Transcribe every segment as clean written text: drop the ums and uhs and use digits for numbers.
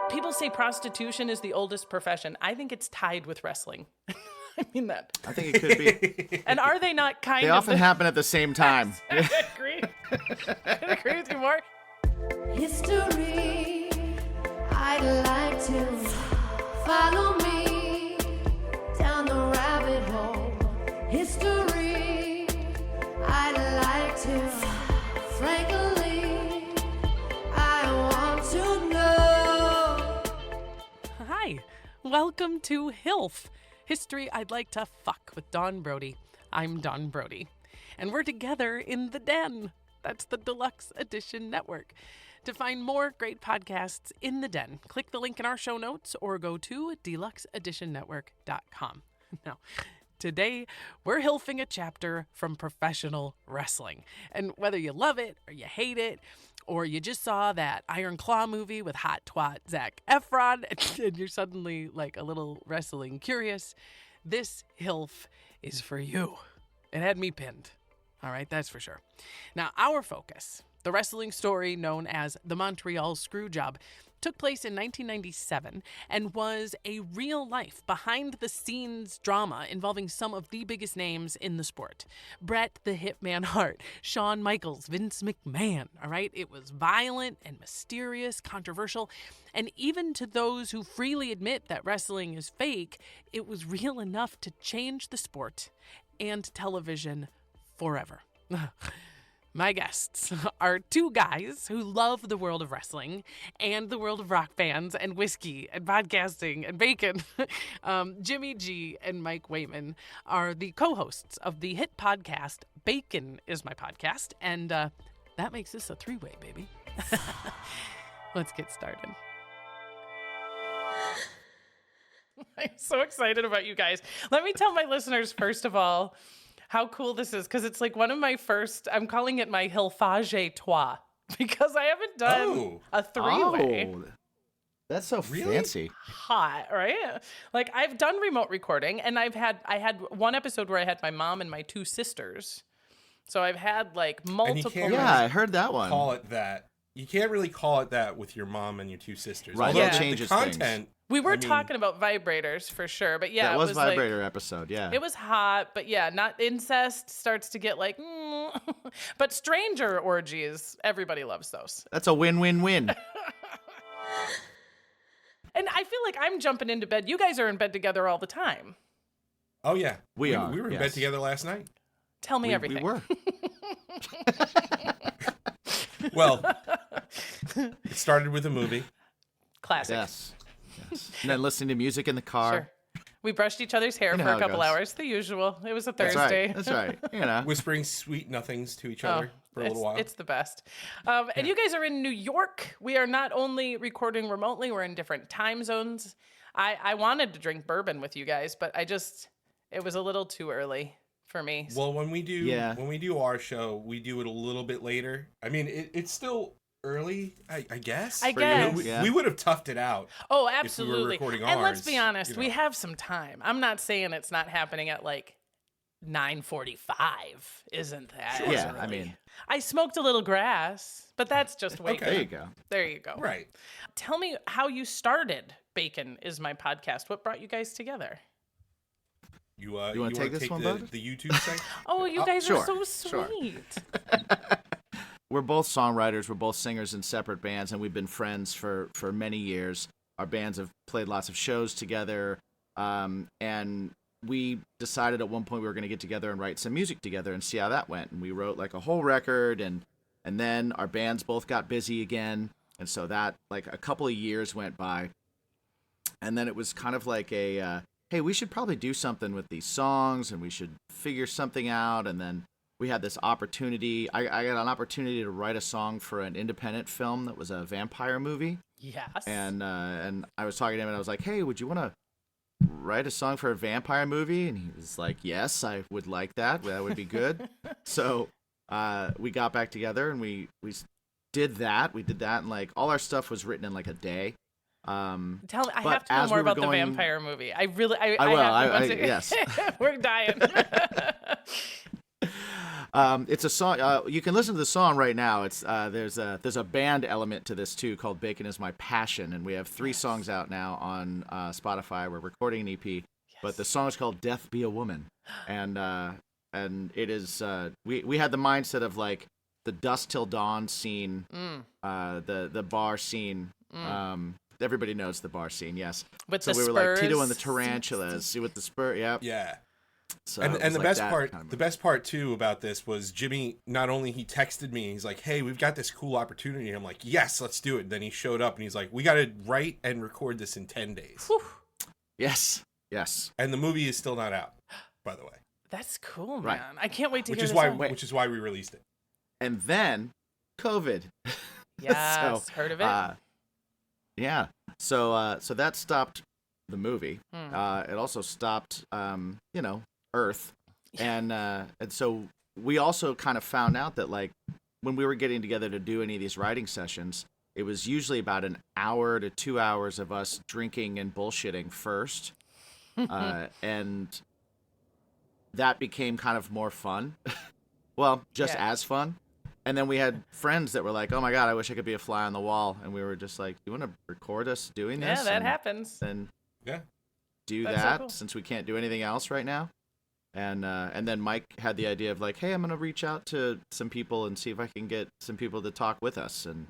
People say prostitution is the oldest profession. I think it's tied with wrestling. I mean that. I think it could be. And are they not kind They of... often happen at the same time. I agree. I agree with you more. History, I'd like to follow me down the rabbit hole. History, I'd like to, frankly, I want to know. Hi, welcome to HILF, History I'd Like to Fuck with Dawn Brody. I'm Dawn Brody, and we're together in the den. That's the Deluxe Edition Network. To find more great podcasts in the den, click the link in our show notes or go to deluxeeditionnetwork.com. Now, today, we're hilfing a chapter from professional wrestling. And whether you love it or you hate it, or you just saw that Iron Claw movie with hot twat Zac Efron, and you're suddenly like a little wrestling curious, this hilf is for you. It had me pinned. All right, that's for sure. Now, our focus, the wrestling story known as the Montreal Screwjob, took place in 1997 and was a real-life, behind-the-scenes drama involving some of the biggest names in the sport. Bret the Hitman Hart, Shawn Michaels, Vince McMahon, all right? It was violent and mysterious, controversial, and even to those who freely admit that wrestling is fake, it was real enough to change the sport and television forever. My guests are two guys who love the world of wrestling and the world of rock bands and whiskey and podcasting and bacon. Jimmy G and Mike Wayman are the co-hosts of the hit podcast Bacon Is My Podcast, and that makes this a three-way, baby. Let's get started. I'm so excited about you guys. Let me tell my listeners, first of all, how cool this is, because it's like one of my first, I'm calling it my hilfage trois, because I haven't done a three-way. Oh, that's so fancy. Hot, right? Like, I've done remote recording, and I had one episode where I had my mom and my two sisters. So I've had like multiple. Yeah, I heard that one. Call it that. You can't really call it that with your mom and your two sisters. Right, that changes the content. things. We were talking about vibrators for sure, but yeah, that was it was vibrator like, episode. Yeah, it was hot, but yeah, not incest starts to get like, but stranger orgies, everybody loves those. That's a win-win-win. And I feel like I'm jumping into bed. You guys are in bed together all the time. Oh yeah, we are. We were in bed together last night. Tell me everything. We were. Well, it started with a movie. Classic. Yes. And then listening to music in the car. Sure. We brushed each other's hair for a couple hours, the usual. It was a Thursday. That's right. You know. Whispering sweet nothings to each other for a little while. It's the best. And you guys are in New York. We are not only recording remotely, we're in different time zones. I wanted to drink bourbon with you guys, but it was a little too early for me. Well, when we do our show, we do it a little bit later. I mean, it's still early, I guess. I guess. We would have toughed it out. Oh, absolutely. If we were recording and ours, let's be honest, we have some time. I'm not saying it's not happening at like 9:45, isn't that? Sure. Yeah, early? I mean, I smoked a little grass, but that's just waking there you up. go. There you go. Right. Tell me how you started Bacon Is My Podcast. What brought you guys together? You want want to take this one, bud? the YouTube site? Oh, you guys are sure, so sure. sweet. We're both songwriters. We're both singers in separate bands, and we've been friends for many years. Our bands have played lots of shows together, and we decided at one point we were going to get together and write some music together and see how that went. And we wrote like a whole record, and then our bands both got busy again, and so that like a couple of years went by, and then it was kind of like a hey, we should probably do something with these songs, and we should figure something out, and then we had this opportunity. I got an opportunity to write a song for an independent film that was a vampire movie. Yes. And I was talking to him, and I was like, hey, would you want to write a song for a vampire movie? And he was like, yes, I would like that. That would be good. So we got back together, and we did that. We did that, and like all our stuff was written in like a day. Tell me, I have to know more about the vampire movie. I will. Yes. We're dying. It's a song. You can listen to the song right now. It's there's a band element to this too called "Bacon Is My Passion," and we have 3 songs out now on Spotify. We're recording an EP, but the song is called "Death Be a Woman," and it is we had the mindset of like the Dusk Till Dawn scene, the bar scene. Everybody knows the bar scene, yes. With so the we were spurs. like Tito and the Tarantulas with the spur. Yep. Yeah. So and the like best that part, kind of the best part too about this was Jimmy. Not only he texted me, he's like, "Hey, we've got this cool opportunity." I'm like, "Yes, let's do it." Then he showed up and he's like, "We got to write and record this in 10 days." Whew. Yes. And the movie is still not out, by the way. That's cool, man. Right. I can't wait to Which hear is this why, song. which is why we released it. And then COVID. Yes, heard of it? Yeah. So that stopped the movie. It also stopped, Earth, and so we also kind of found out that like when we were getting together to do any of these writing sessions, it was usually about an hour to 2 hours of us drinking and bullshitting first, and that became kind of more fun. Well, just as fun. And then we had friends that were like, "Oh my God, I wish I could be a fly on the wall." And we were just like, "You want to record us doing this?" Yeah, that happens. Then do That's so that cool. since we can't do anything else right now. And then Mike had the idea of like, "Hey, I'm gonna reach out to some people and see if I can get some people to talk with us." And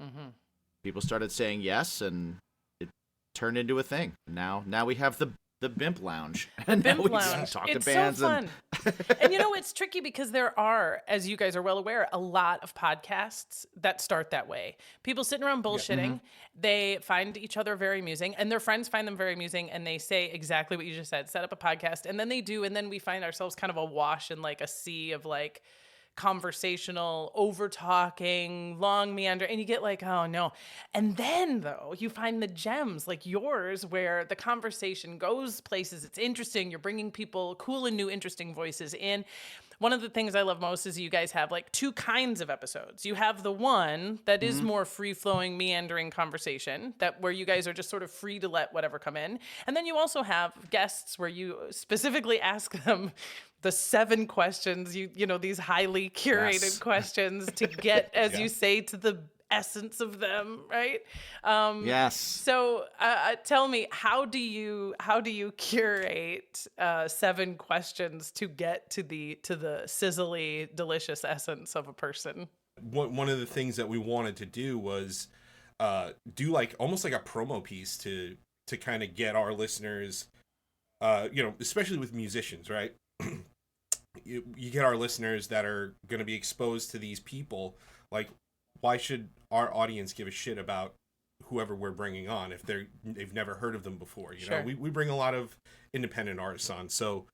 people started saying yes, and it turned into a thing. Now we have the BIMP Lounge, and BIMP now we Lounge. talk It's to bands. so fun. And it's tricky because there are, as you guys are well aware, a lot of podcasts that start that way. People sitting around bullshitting, they find each other very amusing, and their friends find them very amusing, and they say exactly what you just said, set up a podcast, and then they do, and then we find ourselves kind of awash in like a sea of like conversational, over talking, long meander, and you get like, oh no. And then though, you find the gems like yours where the conversation goes places, it's interesting, you're bringing people, cool and new interesting voices in. One of the things I love most is you guys have like 2 kinds of episodes. You have the one that is more free-flowing, meandering conversation that where you guys are just sort of free to let whatever come in. And then you also have guests where you specifically ask them the 7 questions, you know, these highly curated questions to get, as you say, to the essence of them, right? Yes. So tell me, how do you curate 7 questions to get to the sizzly, delicious essence of a person? One of the things that we wanted to do was do like almost like a promo piece to kind of get our listeners, especially with musicians, right? You get our listeners that are going to be exposed to these people. Like, why should our audience give a shit about whoever we're bringing on if they've never heard of them before? You know, we bring a lot of independent artists on. So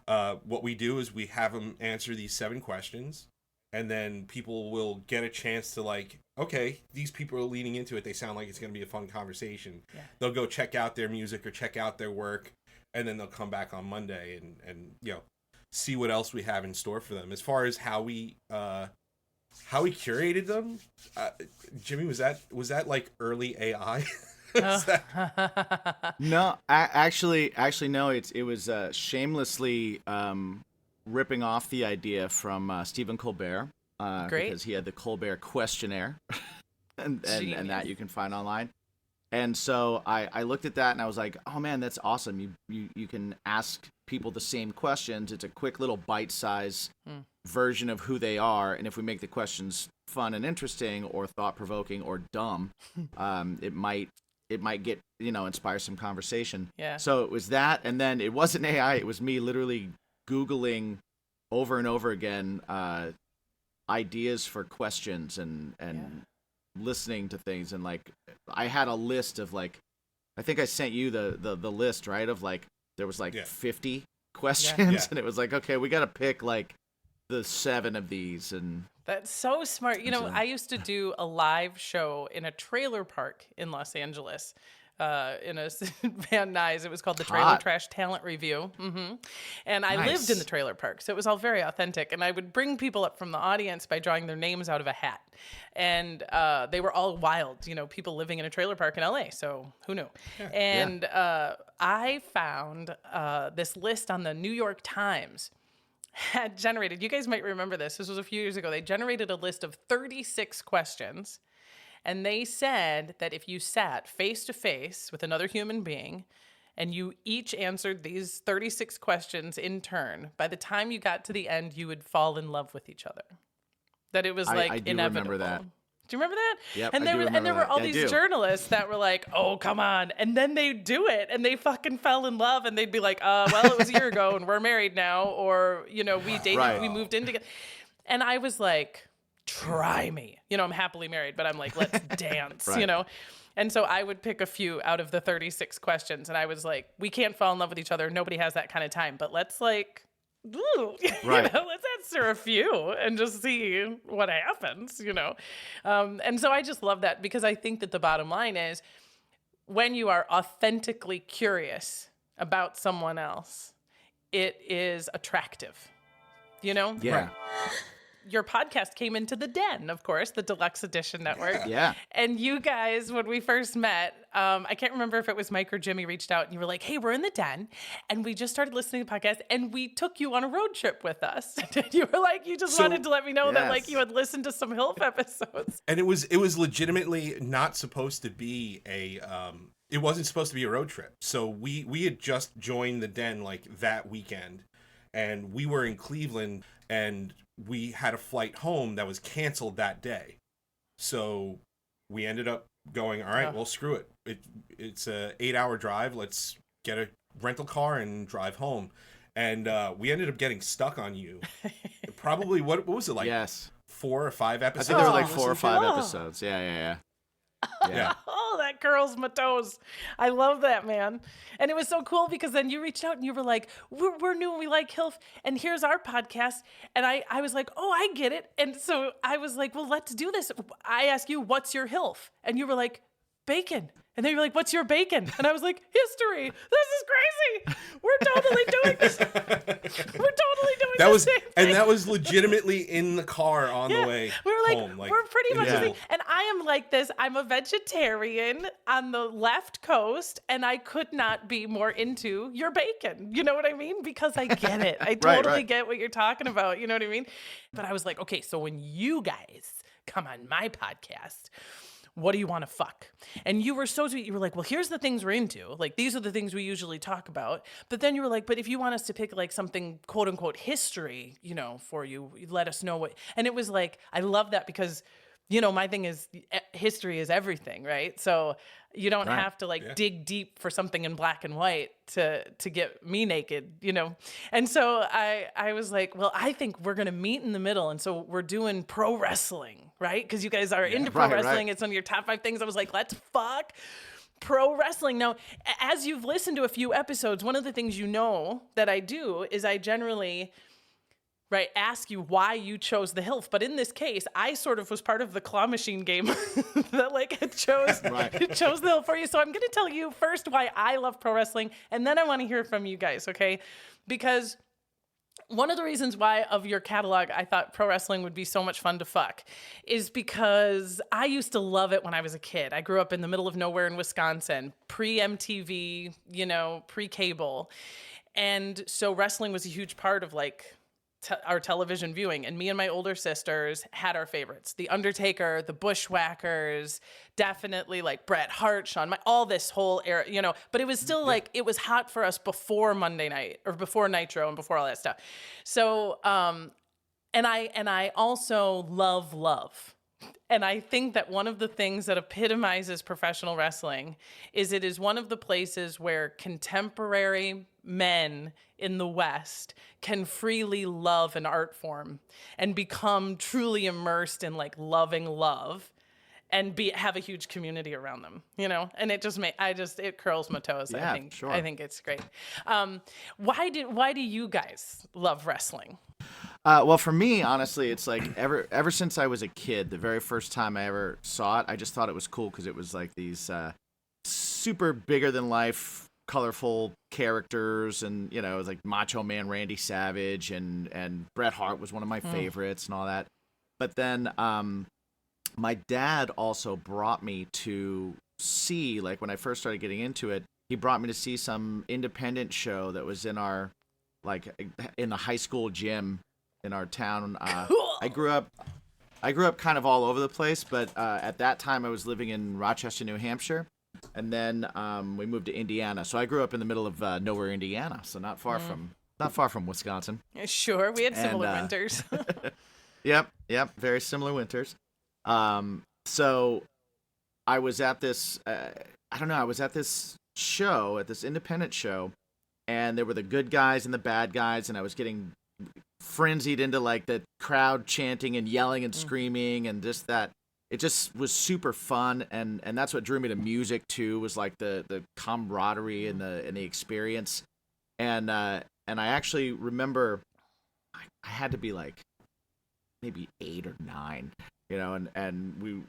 what we do is we have them answer these 7 questions, and then people will get a chance to like, okay, these people are leaning into it. They sound like it's going to be a fun conversation. Yeah. They'll go check out their music or check out their work, and then they'll come back on Monday and see what else we have in store for them. As far as how we curated them, Jimmy, was that like early AI? No, actually no. It was shamelessly ripping off the idea from Stephen Colbert, because he had the Colbert questionnaire, and that you can find online. And so I looked at that and I was like, oh man, that's awesome. You can ask people the same questions. It's a quick little bite-size version of who they are. And if we make the questions fun and interesting or thought-provoking or dumb, it might get, inspire some conversation. Yeah. So it was that. And then it wasn't AI. It was me literally Googling over and over again ideas for questions and listening to things. And like, I had a list of like, I think I sent you the list, right? Of like, there was like 50 questions and it was like, okay, we got to pick like the 7 of these. And that's so smart. I used to do a live show in a trailer park in Los Angeles. In a Van Nuys. It was called the Trailer Trash Talent Review. And I lived in the trailer park, so it was all very authentic. And I would bring people up from the audience by drawing their names out of a hat. And they were all wild, people living in a trailer park in LA, so who knew? Yeah. And I found this list on the New York Times had generated, you guys might remember this. This was a few years ago. They generated a list of 36 questions. And they said that if you sat face to face with another human being and you each answered these 36 questions in turn, by the time you got to the end, you would fall in love with each other. That it was like I do inevitable. remember that. Do you remember that? Yep, and I do remember there were that. all I these do. journalists that were like, "Oh, come on!" And then they do it, and they fucking fell in love, and they'd be like, "Well, it was a year ago, and we're married now," or we dated, Right. we moved in together." And I was like, "Try me." I'm happily married, but I'm like, "Let's dance," Right. And so I would pick a few out of the 36 questions, and I was like, "We can't fall in love with each other. Nobody has that kind of time, but let's like." Ooh, Right. Let's answer a few and just see what happens, And so I just love that because I think that the bottom line is when you are authentically curious about someone else, it is attractive, Yeah. Right. Your podcast came into the Den, of course, the Deluxe Edition Network. Yeah. And you guys, when we first met, I can't remember if it was Mike or Jimmy reached out and you were like, "Hey, we're in the Den." And we just started listening to the podcast and we took you on a road trip with us. And you were like, you just wanted to let me know that like you had listened to some HILF episodes. And it was legitimately not supposed to be it wasn't supposed to be a road trip. So we had just joined the Den like that weekend and we were in Cleveland and we had a flight home that was canceled that day. So we ended up going, all right, well, screw it. It's a 8-hour drive. Let's get a rental car and drive home. And we ended up getting stuck on you. Probably, what was it, like Yes. 4 or 5 I episodes? think there were like 4 or listened to? 5 episodes. Yeah. Yeah. Oh, that curls my toes. I love that, man. And it was so cool because then you reached out and you were like, we're new and we like HILF and here's our podcast. And I was like, oh, I get it. And so I was like, well, let's do this. I asked you, what's your HILF? And you were like, bacon. And then you're like, what's your bacon? And I was like, history. This is crazy. We're totally doing this. We're totally doing the same thing. And that was legitimately in the car on the way we were like, home. we're pretty much the Yeah. same. And I am like this. I'm a vegetarian on the left coast, and I could not be more into your bacon. You know what I mean? Because I get it. I totally get what you're talking about. You know what I mean? But I was like, okay, so when you guys come on my podcast, what do you want to fuck? And you were so sweet. You were like, well, here's the things we're into. Like, these are the things we usually talk about. But then you were like, but if you want us to pick like something quote unquote history, for you, let us know what. And it was like, I love that because, my thing is history is everything, right? So you don't have to dig deep for something in black and white to get me naked, And so I was like, well, I think we're going to meet in the middle. And so we're doing pro wrestling, right? Because you guys are into pro wrestling. Right. It's one of your top 5 things. I was like, let's fuck pro wrestling. Now, as you've listened to a few episodes, one of the things that I do is I generally ask you why you chose the HILF. But in this case, I sort of was part of the claw machine game that it chose the HILF for you. So I'm going to tell you first why I love pro wrestling, and then I want to hear from you guys, okay? Because one of the reasons why of your catalog I thought pro wrestling would be so much fun to fuck is because I used to love it when I was a kid. I grew up in the middle of nowhere in Wisconsin, pre-MTV, pre-cable. And so wrestling was a huge part of our television viewing, and me and my older sisters had our favorites: The Undertaker, the Bushwhackers, definitely Bret Hart, all this whole era, but it was still it was hot for us before Monday Night or before Nitro and before all that stuff. So, and I also love. And I think that one of the things that epitomizes professional wrestling is it is one of the places where contemporary men in the West can freely love an art form and become truly immersed in loving love and have a huge community around them, and it just it curls my toes. Yeah, I think, sure. I think it's great. Why do you guys love wrestling? Well, for me, honestly, it's ever since I was a kid, the very first time I ever saw it, I just thought it was cool because it was these super bigger than life, colorful characters, and it was Macho Man Randy Savage and Bret Hart was one of my favorites and all that. But then my dad also brought me to see, when I first started getting into it, he brought me to see some independent show that was in our like in the high school gym in our town. I grew up kind of all over the place, but at that time I was living in Rochester, New Hampshire, and then we moved to Indiana. So I grew up in the middle of nowhere, Indiana, so not far from Wisconsin. Sure, we had similar winters. Yep, very similar winters. So I was at this, I was at this show, at this independent show, and there were the good guys and the bad guys, and I was getting frenzied into like the crowd chanting and yelling and screaming and just that. It just was super fun, and that's what drew me to music too, was like the camaraderie and the experience. And I actually remember I had to be like maybe 8 or 9, and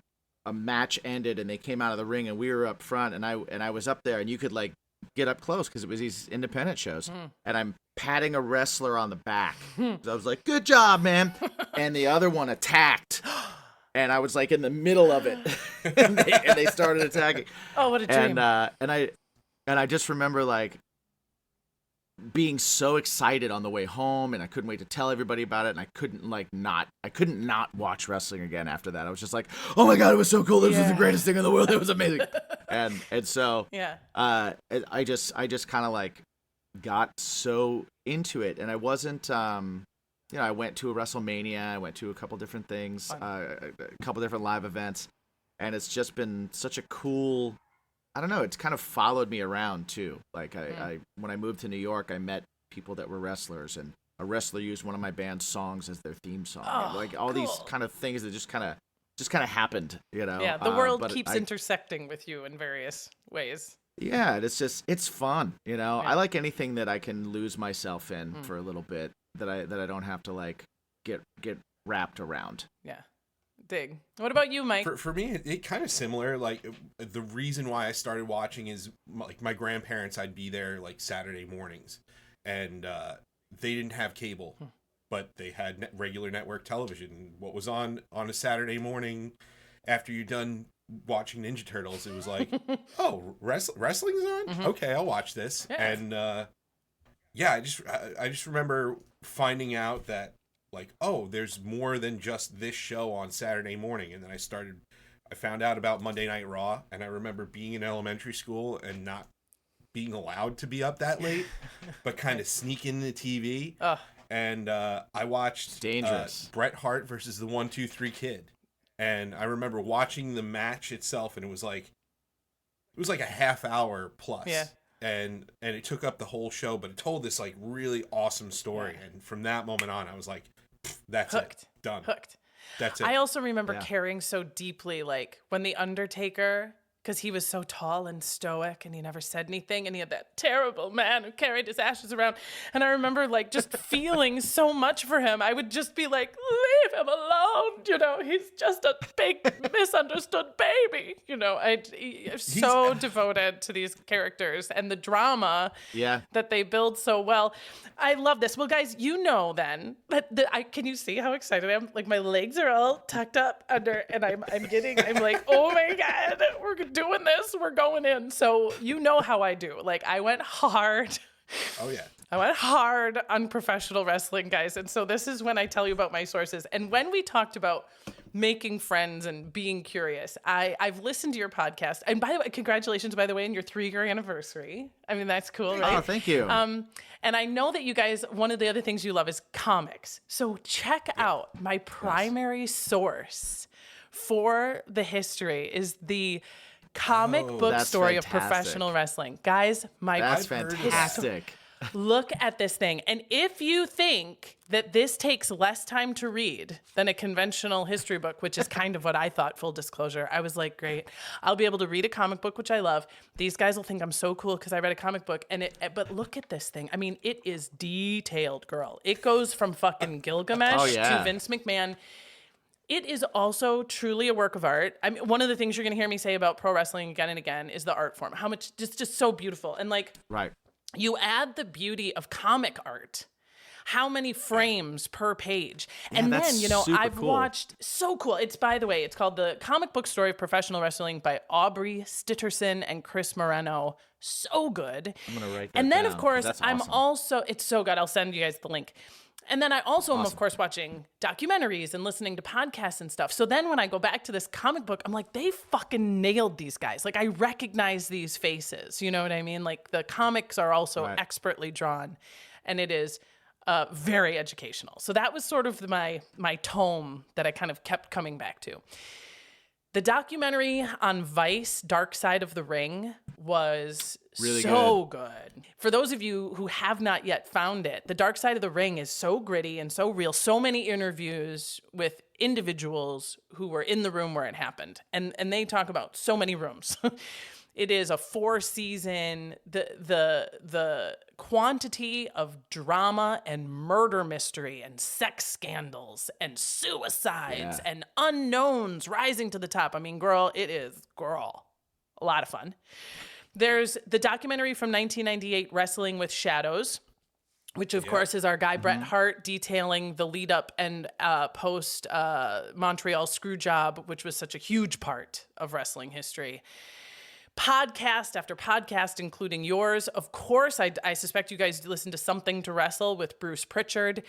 a match ended and they came out of the ring and we were up front and I was up there and you could like get up close because it was these independent shows, and I'm patting a wrestler on the back. So I was like, "Good job, man!" And the other one attacked, and I was like in the middle of it, and they started attacking. Oh, what a dream! And I just remember like being so excited on the way home, and I couldn't wait to tell everybody about it, and I couldn't not watch wrestling again after that. I was just like, "Oh my god, it was so cool! This was the greatest thing in the world. It was amazing." and so I just kind of like got so into it, and I wasn't I went to a WrestleMania, I went to a couple different things, a couple different live events, and it's just been such a cool. I don't know. It's kind of followed me around too. Like I when I moved to New York, I met people that were wrestlers, and a wrestler used one of my band's songs as their theme song. Like all these kind of things that just kind of happened, Yeah, the world keeps intersecting with you in various ways. Yeah, it's fun, Yeah. I like anything that I can lose myself in for a little bit, that I don't have to like get wrapped around. Yeah. Dig. What about you, Mike? For me, it kind of similar. Like the reason why I started watching is like my grandparents. I'd be there like Saturday mornings, and they didn't have cable, but they had regular network television. What was on a Saturday morning after you're done watching Ninja Turtles? It was like, oh, wrestling's on. Okay, I'll watch this. Yeah. And I just remember finding out that, like, oh, there's more than just this show on Saturday morning. And then I found out about Monday Night Raw, and I remember being in elementary school and not being allowed to be up that late, but kind of sneaking the TV. And I watched Bret Hart versus the 1-2-3 Kid. And I remember watching the match itself, and it was like a half hour plus. Yeah. And it took up the whole show, but it told this like really awesome story. Yeah. And from that moment on, I was like, that's hooked. It. Done. Hooked. That's it. I also remember caring so deeply, like when The Undertaker, because he was so tall and stoic and he never said anything, and he had that terrible man who carried his ashes around. And I remember like just feeling so much for him. I would just be like, leave him alone. He's just a big misunderstood baby. I'm so devoted to these characters and the drama that they build so well. I love this. Well, guys, then that can you see how excited I am? Like my legs are all tucked up under, and I'm like, oh my God, we're doing this. We're going in. So how I do. Like I went hard. Oh yeah. I went hard on professional wrestling, guys. And so this is when I tell you about my sources. And when we talked about making friends and being curious, I've listened to your podcast. And by the way, congratulations, by the way, on your 3-year anniversary. I mean, that's cool, right? Oh, thank you. And I know that you guys, one of the other things you love is comics. So check out my primary source for the history is the comic book story of professional wrestling. Guys, that's fantastic. Look at this thing. And if you think that this takes less time to read than a conventional history book, which is kind of what I thought, full disclosure, I was like, great, I'll be able to read a comic book, which I love. These guys will think I'm so cool because I read a comic book. But look at this thing. I mean, it is detailed, girl. It goes from fucking Gilgamesh to Vince McMahon. It is also truly a work of art. I mean, one of the things you're going to hear me say about pro wrestling again and again is the art form. How much, just so beautiful. And like, right. You add the beauty of comic art. how many frames per page. Yeah, And that's then, you know, super I've cool. watched, so cool. It's, by the way, it's called The Comic Book Story of Professional Wrestling by Aubrey, Sitterson, and Chris Moreno. So good. I'm gonna write that And then, down, of 'cause course, that's I'm awesome. also, it's so good. I'll send you guys the link. And then I also am, of Awesome. course, watching documentaries and listening to podcasts and stuff. So then when I go back to this comic book, I'm like, they fucking nailed these guys. Like, I recognize these faces. You know what I mean? Like, the comics are also Right. expertly drawn. And it is very educational. So that was sort of my tome that I kind of kept coming back to. The documentary on Vice, Dark Side of the Ring, was Really so good. For those of you who have not yet found it, The Dark Side of the Ring is so gritty and so real. So many interviews with individuals who were in the room where it happened. And they talk about so many rooms. It is a 4-season, the quantity of drama and murder mystery and sex scandals and suicides and unknowns rising to the top. I mean, girl, it is, a lot of fun. There's the documentary from 1998, Wrestling with Shadows, which of course is our guy Bret Hart detailing the lead up and post Montreal Screwjob, which was such a huge part of wrestling history. Podcast after podcast, including yours. Of course, I suspect you guys listen to Something to Wrestle with Bruce Pritchard.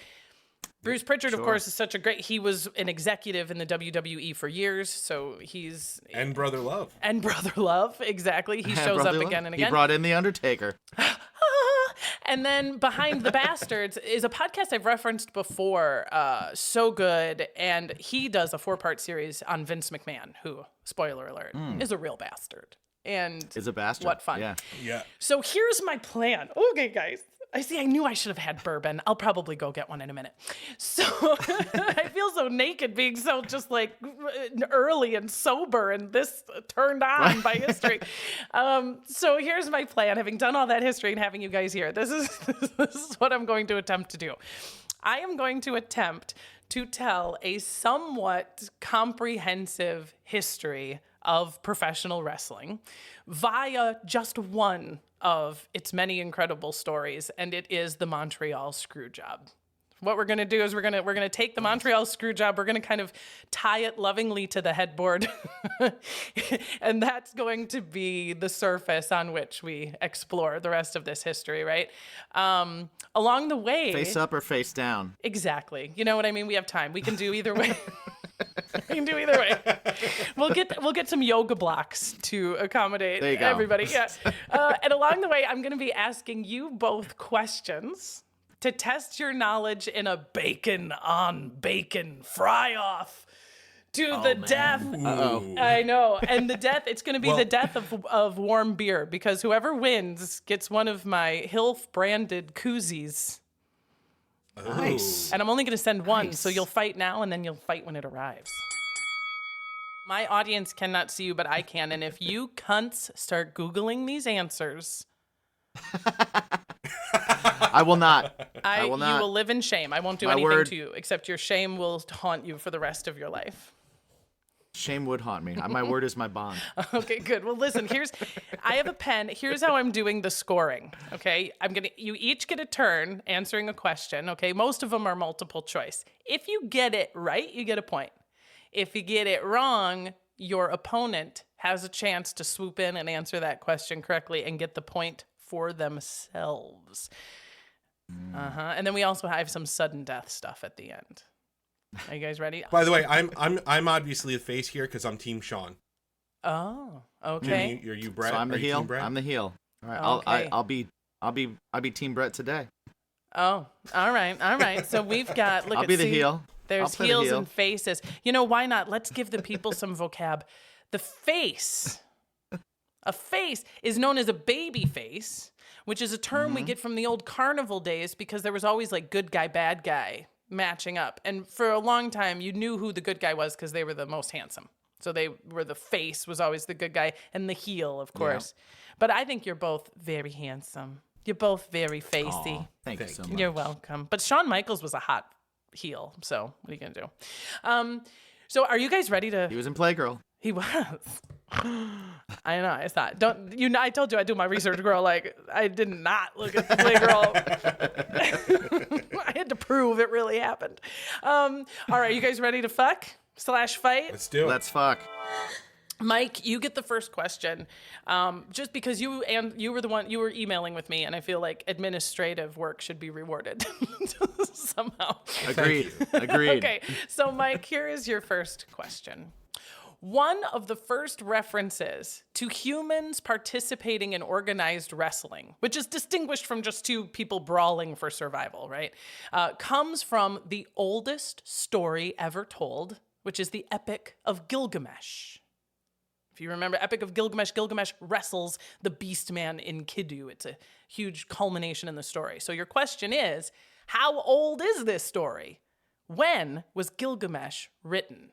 Bruce Pritchard, of course, is such a great... He was an executive in the WWE for years, so he's... And Brother Love. And Brother Love, exactly. He shows up again and again. He brought in The Undertaker. And then Behind the Bastards is a podcast I've referenced before. So good. And he does a 4-part series on Vince McMahon, who, spoiler alert, is a real bastard. And Is a bastard. what fun. Yeah. Yeah. So here's my plan. Okay, guys. I knew I should have had bourbon. I'll probably go get one in a minute. So I feel so naked being so just like early and sober and this turned on by history. So here's my plan. Having done all that history and having you guys here, this is what I'm going to attempt to do. I am going to attempt to tell a somewhat comprehensive history of professional wrestling via just one of its many incredible stories, and it is the Montreal Screwjob. What we're going to do is we're going to take the Montreal Screwjob, we're going to kind of tie it lovingly to the headboard, and that's going to be the surface on which we explore the rest of this history, right? Along the way... Face up or face down? Exactly. You know what I mean? We have time. We can do either way. We can do either way. We'll get some yoga blocks to accommodate There you go. everybody. Yeah. And along the way, I'm going to be asking you both questions to test your knowledge in a bacon on bacon fry off to the death. Uh-oh. I know. And the death, it's going to be the death of warm beer, because whoever wins gets one of my HILF branded koozies. Nice. And I'm only going to send one, Nice. so you'll fight now and then you'll fight when it arrives. My audience cannot see you, but I can. And if you cunts start Googling these answers, I will not. I will not. You will live in shame. I won't do My anything word. to you, except your shame will haunt you for the rest of your life. Shame would haunt me. My word is my bond. Okay, good. Well, listen, I have a pen. Here's how I'm doing the scoring. Okay. You each get a turn answering a question. Okay. Most of them are multiple choice. If you get it right, you get a point. If you get it wrong, your opponent has a chance to swoop in and answer that question correctly and get the point for themselves. And then we also have some sudden death stuff at the end. Are you guys ready? By the way, I'm obviously the face here because I'm Team Sean. Oh, okay. Are you Brett? So I'm the Are you heel. Team Brett? I'm the heel. All right. Okay. I'll be Team Brett today. Oh, all right. So we've got, look, I'll be the heel. There's I'll play the heels heel. and faces. You know, why not? Let's give the people some vocab. The face. A face is known as a baby face, which is a term we get from the old carnival days because there was always like good guy, bad guy matching up. And for a long time, you knew who the good guy was because they were the most handsome. So they were the face was always the good guy and the heel, of course. But I think you're both very handsome. You're both very facey. Aw, thank you so much. You're welcome. But Shawn Michaels was a hot heel. So what are you going to do? So are you guys ready to... He was in Playgirl. He was. I know. I thought. I told you I do my research, girl. Like I did not look at the Playgirl. I had to prove it really happened. All right, you guys ready to fuck/fight? Let's do it. Let's fuck. Mike, you get the first question, just because you were the one, you were emailing with me, and I feel like administrative work should be rewarded somehow. Agreed. Okay, so Mike, here is your first question. One of the first references to humans participating in organized wrestling, which is distinguished from just two people brawling for survival, right, comes from the oldest story ever told, which is the Epic of Gilgamesh. If you remember Epic of Gilgamesh, Gilgamesh wrestles the beast man in Kiddu. It's a huge culmination in the story. So your question is, how old is this story? When was Gilgamesh written?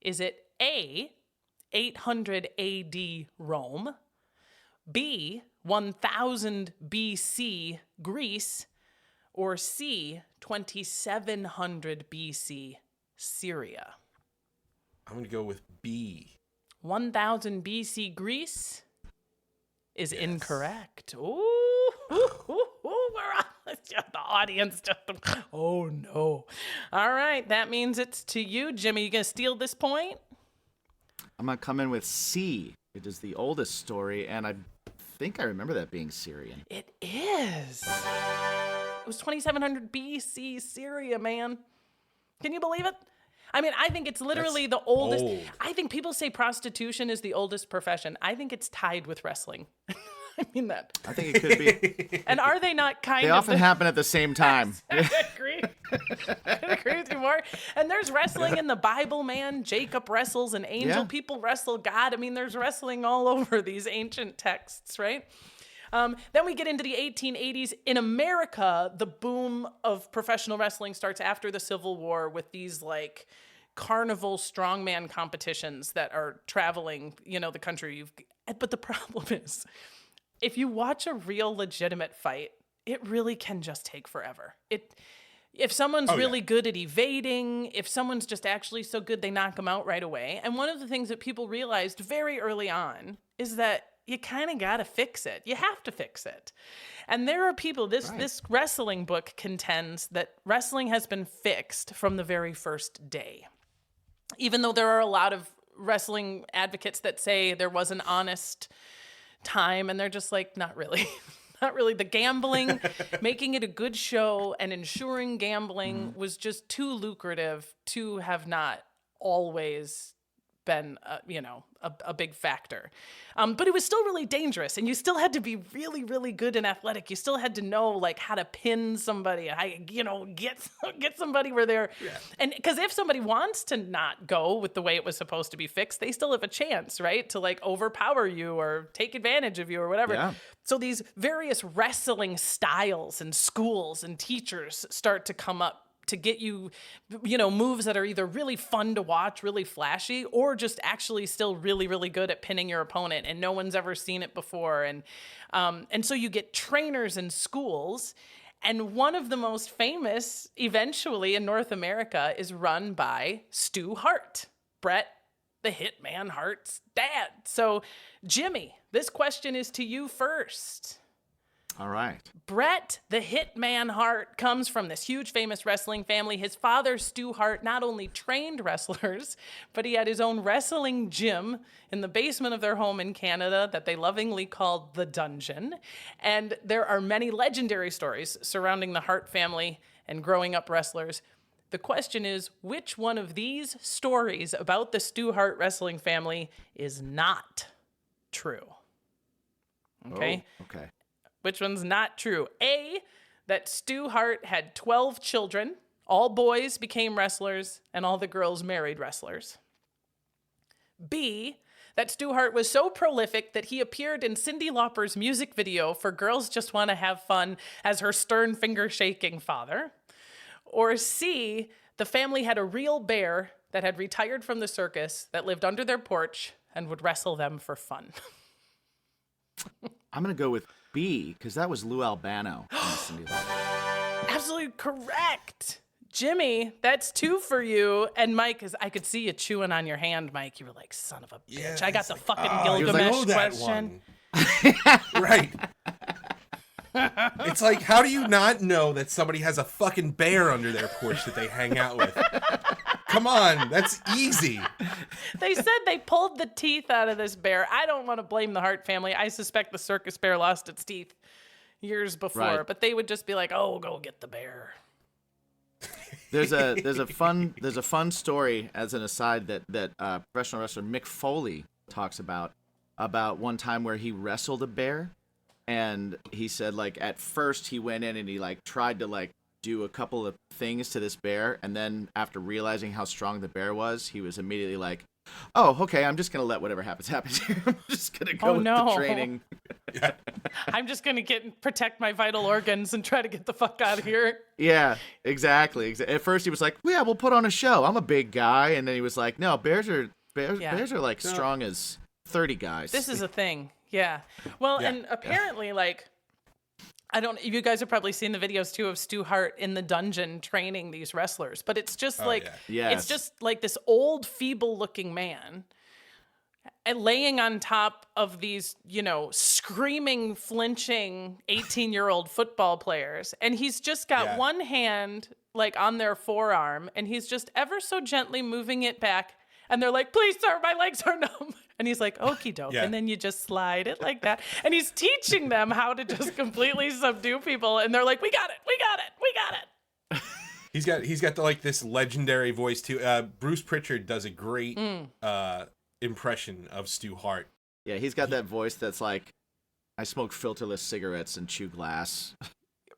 Is it A, 800 AD Rome, B, 1000 BC Greece, or C, 2700 BC Syria? I'm going to go with B. 1000 BC Greece is incorrect. Ooh, we're on the audience. Oh no! All right, that means it's to you, Jimmy. You gonna steal this point? I'm gonna come in with C. It is the oldest story, and I think I remember that being Syrian. It is. It was 2700 BC Syria, man. Can you believe it? I mean, I think it's literally the oldest. Old. I think people say prostitution is the oldest profession. I think it's tied with wrestling. I mean that. I think it could be. And are they not kind They of? often happen at the same time. I agree. I agree with you more. And there's wrestling in the Bible, man. Jacob wrestles an angel. Yeah. People wrestle God. I mean, there's wrestling all over these ancient texts, right? Then we get into the 1880s. In America, the boom of professional wrestling starts after the Civil War with these like carnival strongman competitions that are traveling, the country. But the problem is, if you watch a real legitimate fight, it really can just take forever. If someone's really good at evading, if someone's just actually so good, they knock them out right away. And one of the things that people realized very early on is that you kind of got to fix it. You have to fix it. And there are people, this wrestling book contends that wrestling has been fixed from the very first day. Even though there are a lot of wrestling advocates that say there was an honest time, and they're just like, not really. Not really. The gambling, making it a good show and ensuring gambling was just too lucrative to have not always been, a big factor. But it was still really dangerous, and you still had to be really, really good and athletic. You still had to know like how to pin somebody, get somebody where they're, and because if somebody wants to not go with the way it was supposed to be fixed, they still have a chance, right, to like overpower you or take advantage of you or whatever. Yeah. So these various wrestling styles and schools and teachers start to come up to get you, moves that are either really fun to watch, really flashy, or just actually still really, really good at pinning your opponent, and no one's ever seen it before. And so you get trainers in schools, and one of the most famous, eventually in North America, is run by Stu Hart, Bret the Hitman Hart's dad. So, Jimmy, this question is to you first. All right. Bret the Hitman Hart comes from this huge famous wrestling family. His father, Stu Hart, not only trained wrestlers, but he had his own wrestling gym in the basement of their home in Canada that they lovingly called the Dungeon. And there are many legendary stories surrounding the Hart family and growing up wrestlers. The question is, which one of these stories about the Stu Hart wrestling family is not true? Okay? Oh, okay. Which one's not true? A, that Stu Hart had 12 children. All boys became wrestlers, and all the girls married wrestlers. B, that Stu Hart was so prolific that he appeared in Cyndi Lauper's music video for Girls Just Want to Have Fun as her stern finger-shaking father. Or C, the family had a real bear that had retired from the circus that lived under their porch and would wrestle them for fun. I'm going to go with B, because that was Lou Albano. Absolutely correct. Jimmy, that's 2 for you. And Mike, I could see you chewing on your hand, Mike. You were like, son of a bitch. I got the fucking Gilgamesh question. Right. It's like, how do you not know that somebody has a fucking bear under their porch that they hang out with? Come on, that's easy. They said they pulled the teeth out of this bear. I don't want to blame the Hart family. I suspect the circus bear lost its teeth years before, Right. but they would just be like, "Oh, go get the bear." There's a fun story as an aside that professional wrestler Mick Foley talks about one time where he wrestled a bear, and he said like at first he went in and he like tried to like do a couple of things to this bear, and then after realizing how strong the bear was, he was immediately like, "Oh, okay, I'm just gonna let whatever happens here. I'm just gonna go with the training." I'm just gonna protect my vital organs and try to get the fuck out of here. Yeah, exactly. At first he was like, "Yeah, we'll put on a show. I'm a big guy," and then he was like, "No, bears are like strong as 30 guys." This is a thing. Yeah. Well, and apparently, like, you guys have probably seen the videos too of Stu Hart in the dungeon training these wrestlers, but it's just it's just like this old, feeble looking man and laying on top of these, screaming, flinching 18-year-old football players. And he's just got one hand like on their forearm, and he's just ever so gently moving it back. And they're like, "Please, sir, my legs are numb." And he's like, "Okie doke." Yeah. And then you just slide it like that. And he's teaching them how to just completely subdue people. And they're like, "We got it. We got it. We got it." He's got like this legendary voice too. Bruce Pritchard does a great impression of Stu Hart. Yeah, he's got that voice that's like, "I smoke filterless cigarettes and chew glass."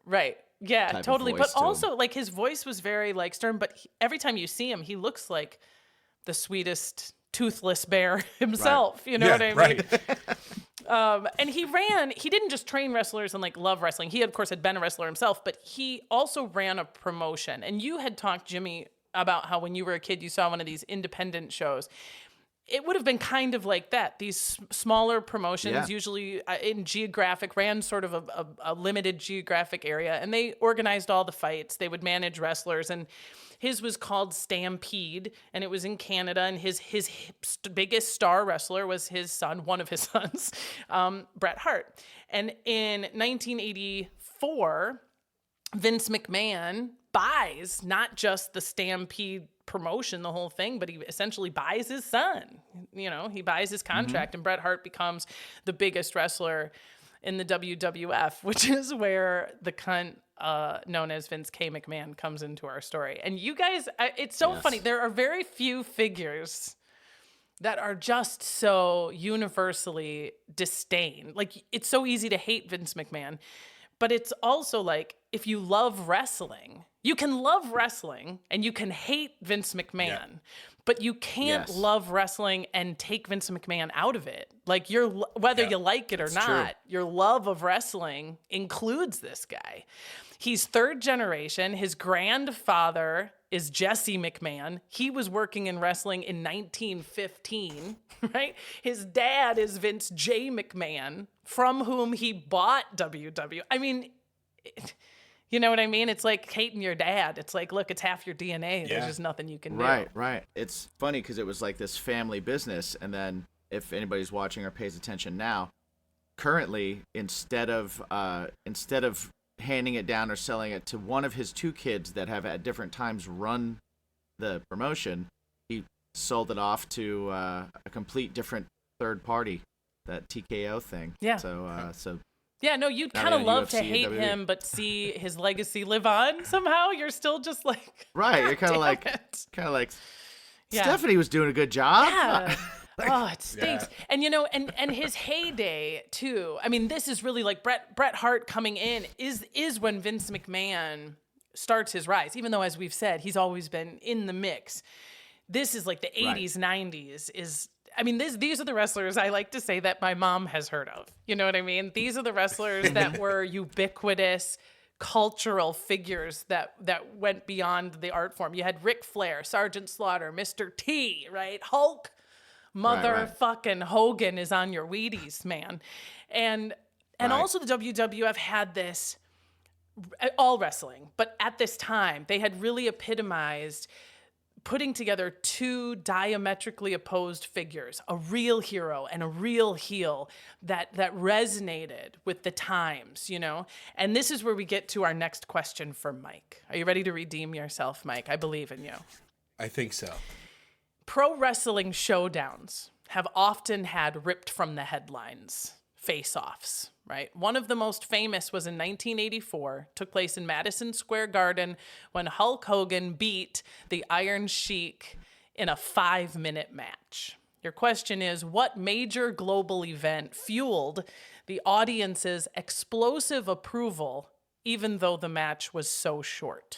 Right. Yeah, totally. But also, him. like, his voice was very like stern. But every time you see him, he looks like the sweetest toothless bear himself. Right. You know what I mean? Right. And he didn't just train wrestlers and like love wrestling. He, of course, had been a wrestler himself, but he also ran a promotion. And you had talked, Jimmy, about how when you were a kid, you saw one of these independent shows. It would have been kind of like that. These smaller promotions, usually ran sort of a limited geographic area, and they organized all the fights. They would manage wrestlers, and his was called Stampede, and it was in Canada, and his biggest star wrestler was his son, one of his sons, Bret Hart. And in 1984, Vince McMahon buys not just the Stampede promotion, the whole thing, but he essentially buys his son. He buys his contract, and Bret Hart becomes the biggest wrestler in the WWF, which is where the cunt known as Vince K. McMahon comes into our story. And you guys, it's so funny. There are very few figures that are just so universally disdained. Like, it's so easy to hate Vince McMahon, but it's also like, if you love wrestling, you can love wrestling and you can hate Vince McMahon, but you can't love wrestling and take Vince McMahon out of it. Like, whether you like it or not, your love of wrestling includes this guy. He's third generation. His grandfather is Jesse McMahon. He was working in wrestling in 1915, right? His dad is Vince J. McMahon, from whom he bought WW. I mean, you know what I mean? It's like hating your dad. It's like, look, it's half your DNA. There's just nothing you can do. Right. It's funny because it was like this family business, and then if anybody's watching or pays attention now, currently instead of handing it down or selling it to one of his two kids that have at different times run the promotion, he sold it off to a complete different third party, that TKO thing. Yeah. So yeah, no, you'd kind of love to hate him, but see his legacy live on somehow. You're still just like, right. You're kind of like, Stephanie was doing a good job. Yeah. Oh, it stinks. Yeah. And and his heyday too. I mean, this is really like Bret Hart coming in is when Vince McMahon starts his rise. Even though, as we've said, he's always been in the mix. This is like the 80s, 90s. I mean, these are the wrestlers I like to say that my mom has heard of. You know what I mean? These are the wrestlers that were ubiquitous cultural figures that went beyond the art form. You had Ric Flair, Sergeant Slaughter, Mr. T, right? Hulk. Motherfucking Hogan is on your Wheaties, man. And also the WWF had this, all wrestling, but at this time, they had really epitomized putting together two diametrically opposed figures, a real hero and a real heel that resonated with the times, you know? And this is where we get to our next question for Mike. Are you ready to redeem yourself, Mike? I believe in you. I think so. Pro wrestling showdowns have often had ripped from the headlines face-offs, right? One of the most famous was in 1984, took place in Madison Square Garden when Hulk Hogan beat the Iron Sheik in a 5-minute match. Your question is, what major global event fueled the audience's explosive approval even though the match was so short?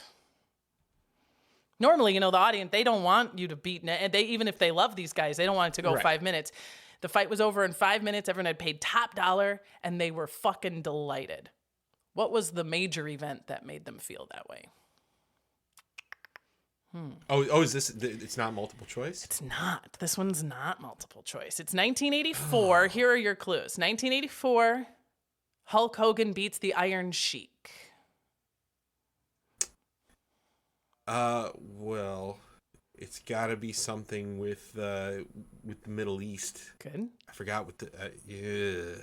Normally, you know, the audience, they don't want you to beat, and even if they love these guys, they don't want it to go Right. 5 minutes. The fight was over in 5 minutes. Everyone had paid top dollar, and they were fucking delighted. What was the major event that made them feel that way? Oh, is this? It's not multiple choice? It's not. This one's not multiple choice. It's 1984. Here are your clues. 1984, Hulk Hogan beats the Iron Sheik. Well, it's got to be something with the Middle East. Good. I forgot what the. Yeah.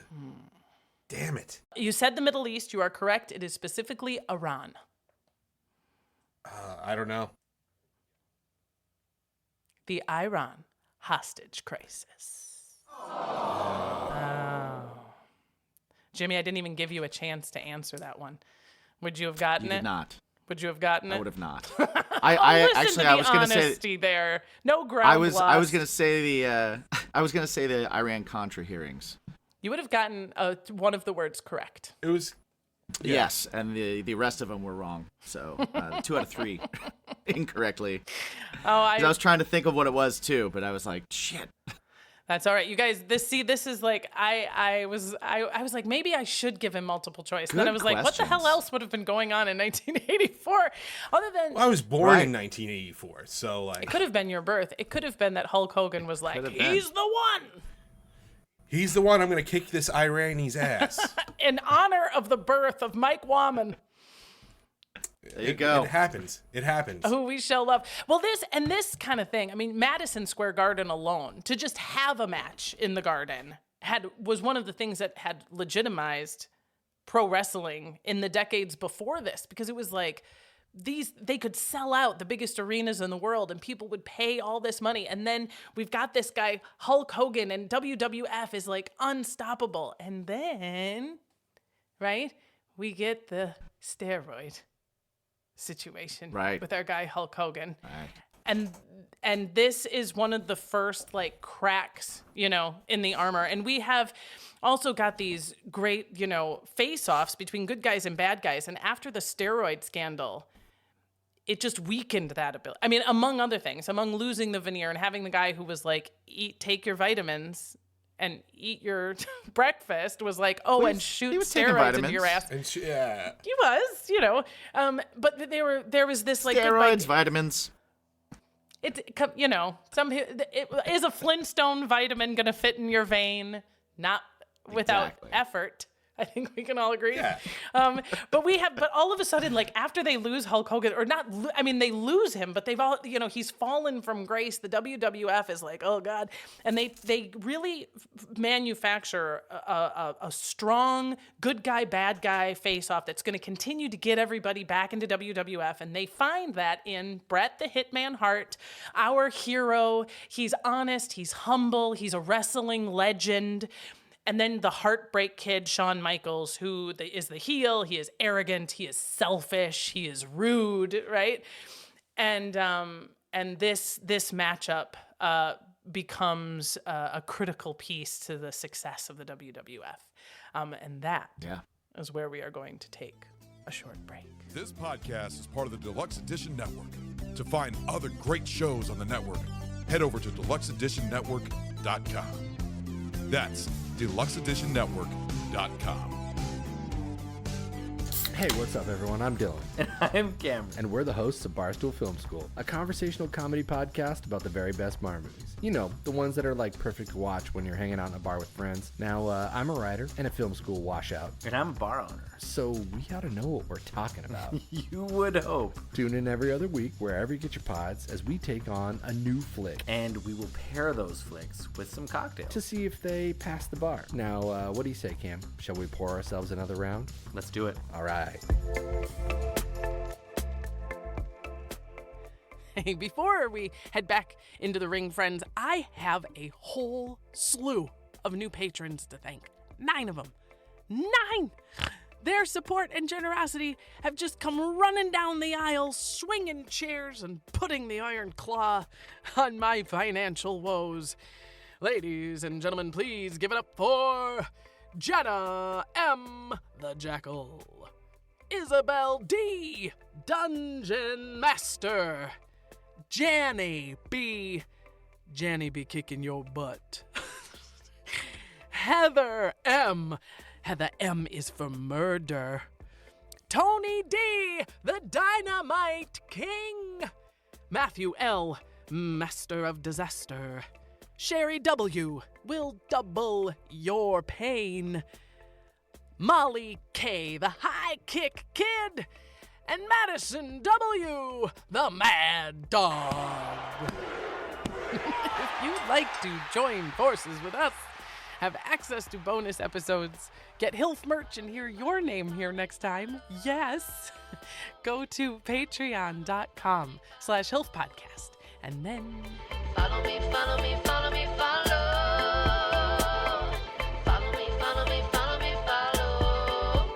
Damn it. You said the Middle East. You are correct. It is specifically Iran. I don't know. The Iran hostage crisis. Oh. Jimmy, I didn't even give you a chance to answer that one. Would you have gotten You it? did not. Would you have gotten it? I would have not. Listen I to was the going to say honesty there. No ground I was lost. going to say the Iran Contra hearings. You would have gotten one of the words correct. It was. Yeah. Yes, and the rest of them were wrong. So 2 out of 3 incorrectly. Oh, I 'Cause I was trying to think of what it was too, but I was like, shit. That's all right, you guys. This is like I was like, maybe I should give him multiple choice. And then Good I was like, what the hell questions. else would have been going on in 1984 other than Well, I was born Right. in 1984, so like it could have been your birth. It could have been that Hulk Hogan was like, Could have been. he's the one. he's the one. I'm gonna kick this Irani's ass. In honor of the birth of Mike Wahman, There you go. It happens. It happens. who we shall love. Well, this kind of thing. I mean, Madison Square Garden alone, to just have a match in the Garden was one of the things that had legitimized pro wrestling in the decades before this, because it was like they could sell out the biggest arenas in the world and people would pay all this money. And then we've got this guy, Hulk Hogan, and WWF is like unstoppable. And then, right, we get the steroid situation Right. with our guy Hulk Hogan. Right. And this is one of the first like cracks, you know, in the armor. And we have also got these great, you know, face-offs between good guys and bad guys. And after the steroid scandal, it just weakened that ability. I mean, among other things, among losing the veneer and having the guy who was like, take your vitamins and eat your breakfast was like, oh, Well, and he shoot was taking steroids into your vitamins. ass. And yeah. He was, you know, but there was this like Steroids, vitamins. you know, is a Flintstone vitamin going to fit in your vein? Not without Exactly. effort. I think we can all agree. Yeah. But all of a sudden, like after they lose Hulk Hogan, or not, I mean, they lose him, but they've all, you know, he's fallen from grace. The WWF is like, oh God. And they really manufacture a strong, good guy, bad guy face off that's going to continue to get everybody back into WWF. And they find that in Bret the Hitman Hart, our hero. He's honest, he's humble, he's a wrestling legend. And then the Heartbreak Kid, Shawn Michaels, who is the heel. He is arrogant. He is selfish. He is rude, right? And this matchup becomes a critical piece to the success of the WWF. And that is where we are going to take a short break. This podcast is part of the Deluxe Edition Network. To find other great shows on the network, head over to deluxeeditionnetwork.com. That's deluxeeditionnetwork.com. Hey, what's up, everyone? I'm Dylan. And I'm Cameron. And we're the hosts of Barstool Film School, a conversational comedy podcast about the very best bar movies. You know, the ones that are like perfect to watch when you're hanging out in a bar with friends. Now, I'm a writer and a film school washout. And I'm a bar owner. So we ought to know what we're talking about. You would hope. Tune in every other week, wherever you get your pods, as we take on a new flick. And we will pair those flicks with some cocktails. To see if they pass the bar. Now, what do you say, Cam? Shall we pour ourselves another round? Let's do it. All right. Hey, before we head back into the ring, friends, I have a whole slew of new patrons to thank. 9 of them. 9! Their support and generosity have just come running down the aisle, swinging chairs and putting the iron claw on my financial woes. Ladies and gentlemen, please give it up for Jenna M. the Jackal, Isabel D. Dungeon Master, Janny B. kicking your butt, Heather M. Heather M is for murder, Tony D. the Dynamite King, Matthew L. Master of Disaster, Sherry W. will double your pain, Molly K. the High Kick Kid, and Madison W. the Mad Dog. If you'd like to join forces with us, have access to bonus episodes, get HILF merch, and hear your name here next time, yes, go to patreon.com/HILFpodcast, and then... Follow me, follow me, follow me, follow. Follow me, follow me, follow me, follow.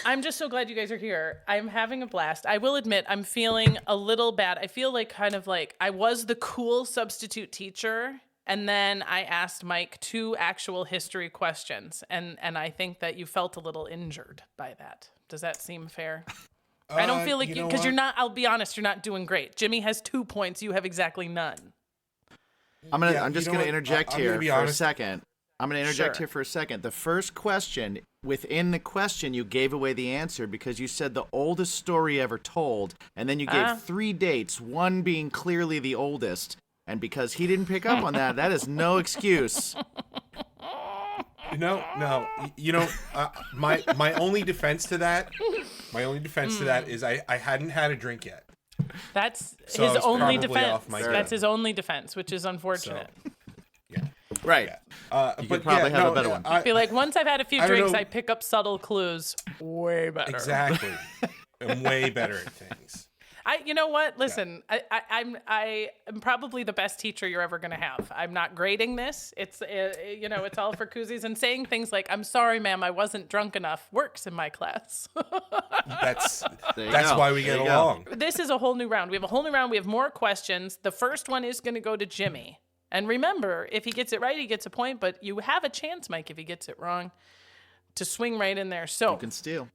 I'm just so glad you guys are here. I'm having a blast. I will admit, I'm feeling a little bad. I feel like kind of like I was the cool substitute teacher, and then I asked Mike 2 actual history questions, and I think that you felt a little injured by that. Does that seem fair? I don't feel like because you're not, I'll be honest, you're not doing great. Jimmy has 2 points. You have exactly none. I'm just going to interject here for a second. I'm going to interject Sure. here for a second. The first question, within the question, you gave away the answer because you said the oldest story ever told, and then you gave 3 dates, one being clearly the oldest. And because he didn't pick up on that, that is no excuse. No. My only defense to that, is I hadn't had a drink yet. That's So I his was only probably defense. off my That's game. his only defense, which is unfortunate. Yeah. Right. Yeah. You could probably have a better one. I feel like once I've had a few I don't drinks, know. I pick up subtle clues way better. Exactly. I'm way better at things. You know what? Listen, I'm probably the best teacher you're ever gonna have. I'm not grading this. It's it's all for koozies, and saying things like "I'm sorry, ma'am, I wasn't drunk enough" works in my class. That's go. why we get There you go. along. This is a whole new round. We have a whole new round. We have more questions. The first one is gonna go to Jimmy, and remember, if he gets it right, he gets a point. But you have a chance, Mike, if he gets it wrong, to swing right in there. So You can steal.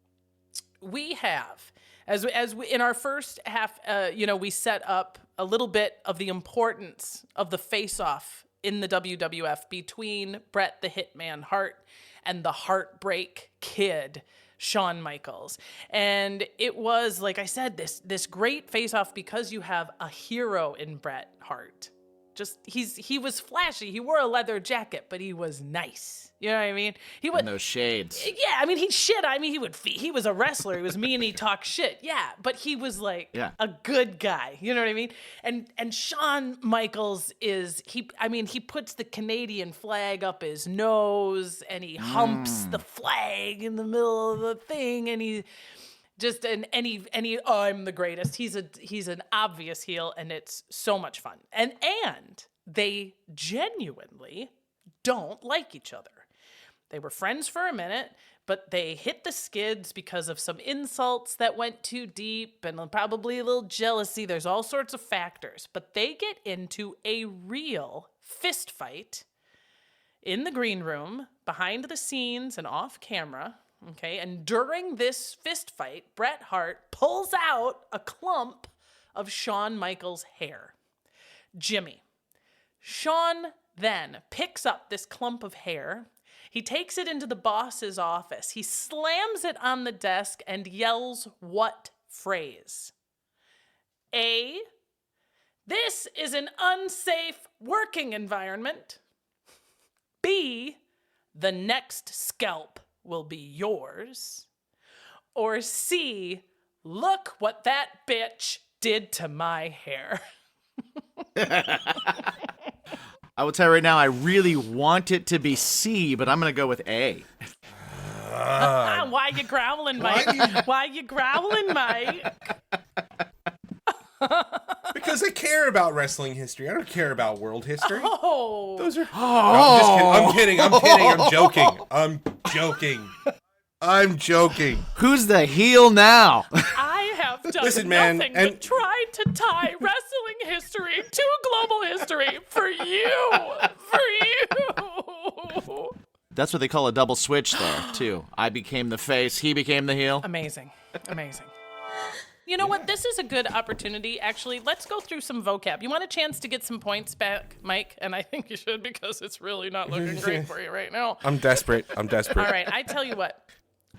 we have, as we, in our first half, we set up a little bit of the importance of the face-off in the WWF between Bret the Hitman Hart and the Heartbreak Kid, Shawn Michaels. And it was, like I said, this great face-off because you have a hero in Bret Hart. Just he was flashy. He wore a leather jacket, but he was nice. You know what I mean? He was And those shades. Yeah, I mean he was a wrestler. He was mean. He talked shit. Yeah, but he was like a good guy. You know what I mean? And Shawn Michaels he puts the Canadian flag up his nose and he humps the flag in the middle of the thing, and he just I'm the greatest. He's an obvious heel, and it's so much fun. And they genuinely don't like each other. They were friends for a minute, but they hit the skids because of some insults that went too deep and probably a little jealousy. There's all sorts of factors, but they get into a real fist fight in the green room, behind the scenes and off camera. Okay, and during this fist fight, Bret Hart pulls out a clump of Shawn Michaels' hair. Jimmy. Shawn then picks up this clump of hair He takes it into the boss's office. He slams it on the desk and yells what phrase? A, this is an unsafe working environment. B, the next scalp will be yours. Or C, look what that bitch did to my hair. I will tell you right now, I really want it to be C, but I'm going to go with A. Why you growling, Mike? Why you growling, Mike? Because I care about wrestling history. I don't care about world history. Oh. Those are. No, I'm just kidding. I'm kidding. I'm joking. I'm joking. Who's the heel now? I have done Listen, man, nothing and- but tried to tie wrestling history to global history for you. For you. That's what they call a double switch there, too. I became the face, he became the heel. Amazing. You know what? This is a good opportunity. Actually, let's go through some vocab. You want a chance to get some points back, Mike? And I think you should, because it's really not looking great for you right now. I'm desperate. All right, I tell you what.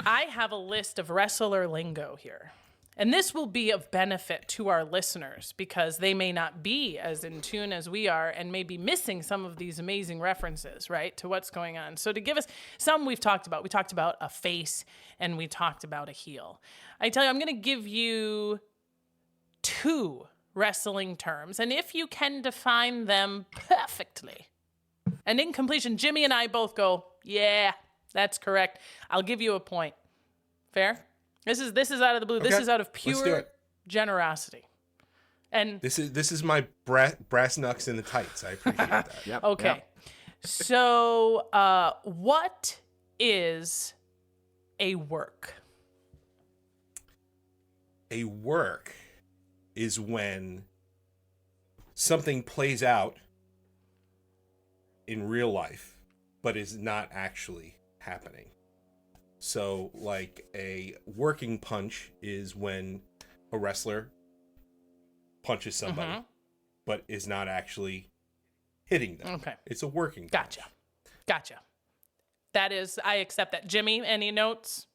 I have a list of wrestler lingo here. And this will be of benefit to our listeners because they may not be as in tune as we are and may be missing some of these amazing references, right, to what's going on. So to give us some we talked about a face and we talked about a heel. I tell you, I'm going to give you 2 wrestling terms. And if you can define them perfectly, and in completion, Jimmy and I both go, yeah, that's correct. I'll give you a point. Fair? This is out of the blue. Okay. This is out of Let's do pure it. generosity. And This is my brass knucks in the tights. I appreciate that. Yep. okay. Yep. So, what is a work? A work is when something plays out in real life, but is not actually happening. So, like, a working punch is when a wrestler punches somebody, but is not actually hitting them. Okay. It's a working Gotcha. punch. Gotcha. That is, I accept that. Jimmy, any notes?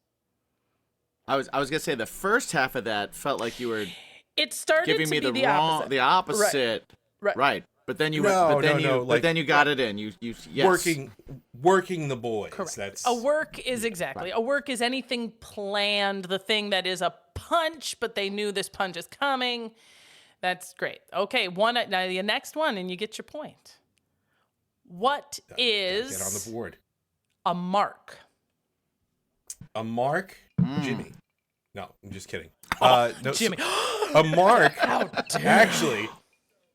I was gonna say the first half of that felt like you were It started giving to me be the opposite. Right. But then you No, but then you got it in. You yes. Working the boys. Correct. That's A work is exactly. A work is anything planned, the thing that is a punch, but they knew this punch is coming. That's great. Okay, now the next one, and you get your point. What is get on the board. a mark? A mark, Jimmy. No, I'm just kidding. No, Jimmy. A mark. Actually,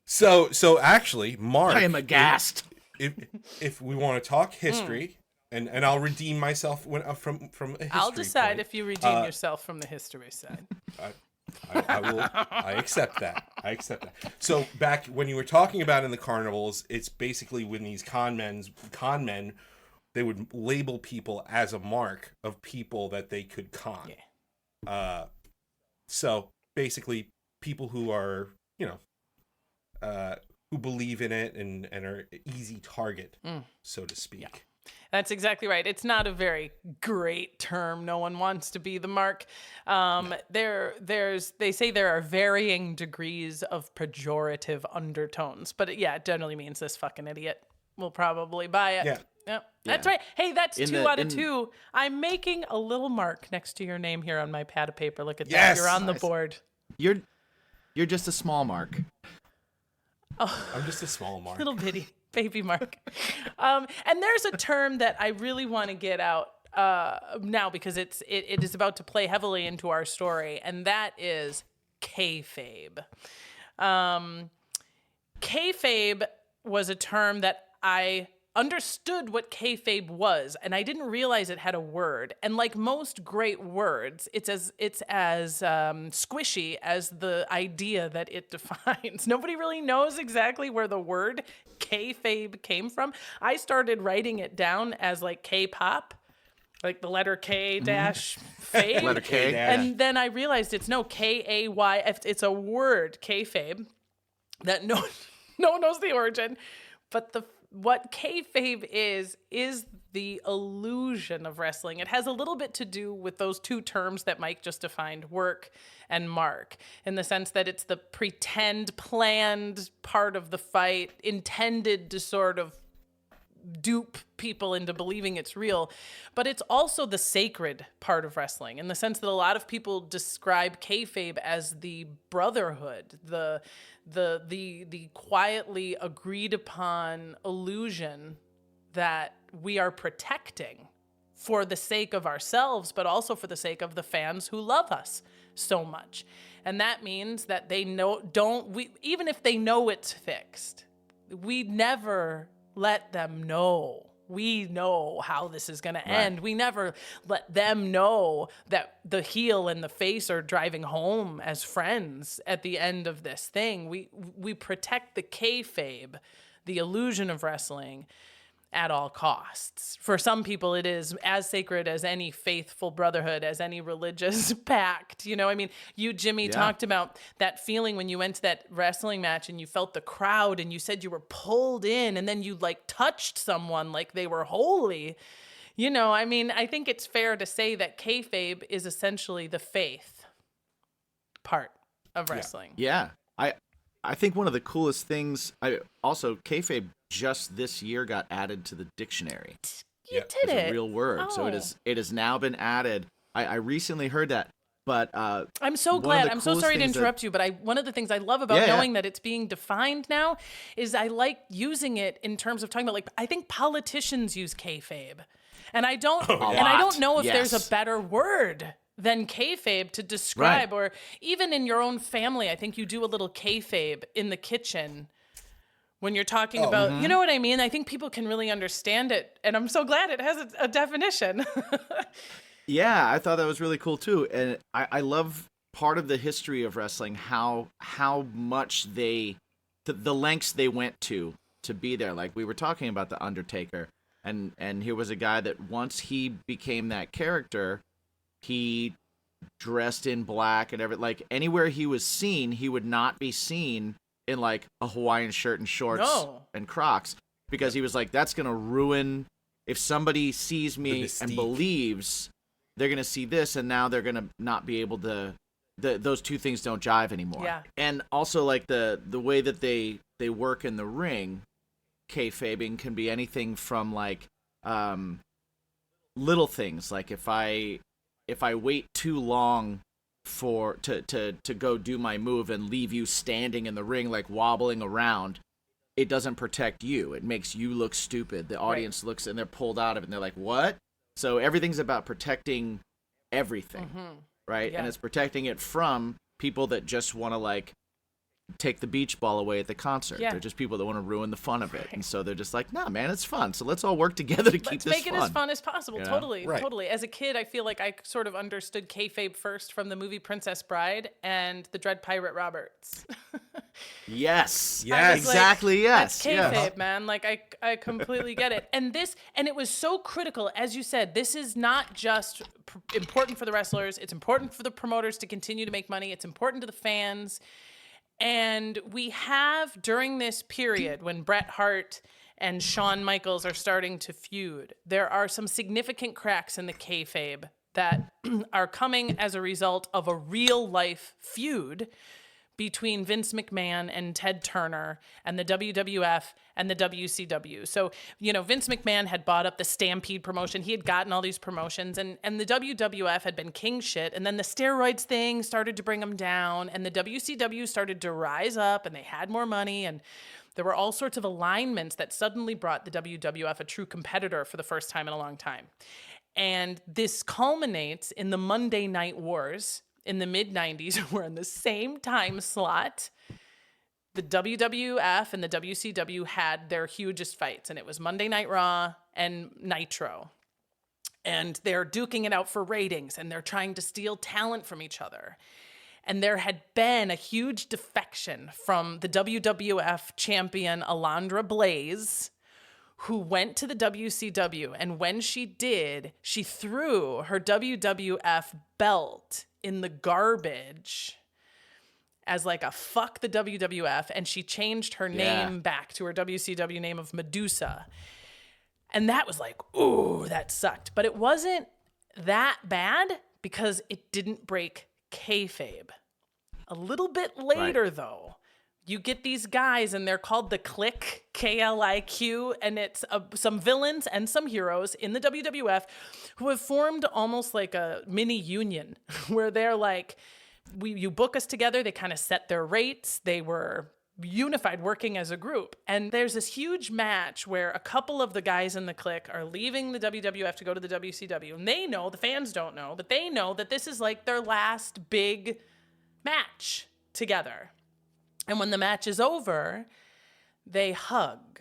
so actually, mark. I am aghast. If we want to talk history, and I'll redeem myself from a history I'll decide point. if you redeem yourself from the history side. I will. I accept that. So back when you were talking about in the carnivals, it's basically when these con men, they would label people as a mark of people that they could con. Yeah. So basically, people who are who believe in it and are an easy target, so to speak. Yeah. That's exactly right. It's not a very great term. No one wants to be the mark. They say there are varying degrees of pejorative undertones, but yeah, it generally means this fucking idiot will probably buy it. Yeah. Yep. That's right. Hey, that's 2 out of in- 2. I'm making a little mark next to your name here on my pad of paper. Look at Yes! that. You're on the Nice. board. You're just a small mark. I'm just a small mark. Little bitty baby mark. And there's a term that I really want to get out now because it is about to play heavily into our story, and that is kayfabe. Kayfabe was a term that I understood what kayfabe was, and I didn't realize it had a word. And like most great words, it's as squishy as the idea that it defines. Nobody really knows exactly where the word kayfabe came from. I started writing it down as like K-pop, like the letter K dash fabe. Letter K. And then I realized it's no K-A-Y. It's a word, kayfabe, that no one knows the origin. But what kayfabe is the illusion of wrestling. It has a little bit to do with those two terms that Mike just defined, work and mark, in the sense that it's the pretend, planned part of the fight intended to sort of dupe people into believing it's real, but it's also the sacred part of wrestling, in the sense that a lot of people describe kayfabe as the brotherhood, the quietly agreed upon illusion that we are protecting for the sake of ourselves, but also for the sake of the fans who love us so much. And that means that they even if they know it's fixed, we never let them know. We know how this is going to end. We never let them know that the heel and the face are driving home as friends at the end of this thing. We protect the kayfabe, the illusion of wrestling, at all costs. For some people, it is as sacred as any faithful brotherhood, as any religious pact. You know, I mean, you, Jimmy, talked about that feeling when you went to that wrestling match and you felt the crowd and you said you were pulled in and then you like touched someone like they were holy. You know, I mean, I think it's fair to say that kayfabe is essentially the faith part of wrestling. Yeah. I think one of the coolest things, kayfabe just this year got added to the dictionary. You did It's it. a real word. Oh. So it has now been added. I recently heard that. But I'm so glad. I'm so sorry to interrupt you, but one of the things I love about knowing that it's being defined now is I like using it in terms of talking about, like, I think politicians use kayfabe. And I don't know if there's a better word than kayfabe to describe, or even in your own family. I think you do a little kayfabe in the kitchen when you're talking about, you know what I mean? I think people can really understand it, and I'm so glad it has a definition. Yeah, I thought that was really cool too, and I love part of the history of wrestling, how much the lengths they went to be there. Like we were talking about the Undertaker, and here was a guy that once he became that character, he dressed in black and everything. Like anywhere he was seen, he would not be seen in like a Hawaiian shirt and shorts and Crocs, because he was like, that's gonna ruin, if somebody sees me and believes, they're gonna see this, and now they're gonna not be able to. Those two things don't jive anymore. Yeah. And also like the way that they work in the ring, kayfabing can be anything from like little things, like if I wait too long to go do my move and leave you standing in the ring like wobbling around, it doesn't protect you. It makes you look stupid. The audience looks and they're pulled out of it and they're like, what? So everything's about protecting everything, right? Yeah. And it's protecting it from people that just want to like take the beach ball away at the concert. Yeah. They're just people that want to ruin the fun of it. And so they're just like, nah, man, it's fun. So let's all work together to keep this Let's make fun. it as fun as possible. You know? Totally, Right. totally. As a kid, I feel like I sort of understood kayfabe first from the movie Princess Bride and the Dread Pirate Roberts. Yes. I was Exactly. Yes. That's kayfabe, Yes. man. Like I completely get it. And it was so critical, as you said. This is not just important for the wrestlers. It's important for the promoters to continue to make money. It's important to the fans. And we have, during this period when Bret Hart and Shawn Michaels are starting to feud, there are some significant cracks in the kayfabe that are coming as a result of a real life feud between Vince McMahon and Ted Turner and the WWF and the WCW. So, you know, Vince McMahon had bought up the Stampede promotion. He had gotten all these promotions, and the WWF had been king shit. And then the steroids thing started to bring them down, and the WCW started to rise up, and they had more money, and there were all sorts of alignments that suddenly brought the WWF a true competitor for the first time in a long time. And this culminates in the Monday Night Wars in the mid-90s, where in the same time slot, the WWF and the WCW had their hugest fights, and it was Monday Night Raw and Nitro. And they're duking it out for ratings, and they're trying to steal talent from each other. And there had been a huge defection from the WWF champion Alundra Blaze, who went to the WCW. And when she did, she threw her WWF belt in the garbage as like a fuck the WWF, and she changed her name back to her WCW name of Medusa. And that was like, ooh, that sucked. But it wasn't that bad because it didn't break kayfabe. A little bit later, though, you get these guys, and they're called the Clique, Kliq, and it's some villains and some heroes in the WWF who have formed almost like a mini union where they're like, you book us together. They kind of set their rates. They were unified, working as a group. And there's this huge match where a couple of the guys in the Clique are leaving the WWF to go to the WCW. And they know, the fans don't know, but they know that this is like their last big match together. And when the match is over, they hug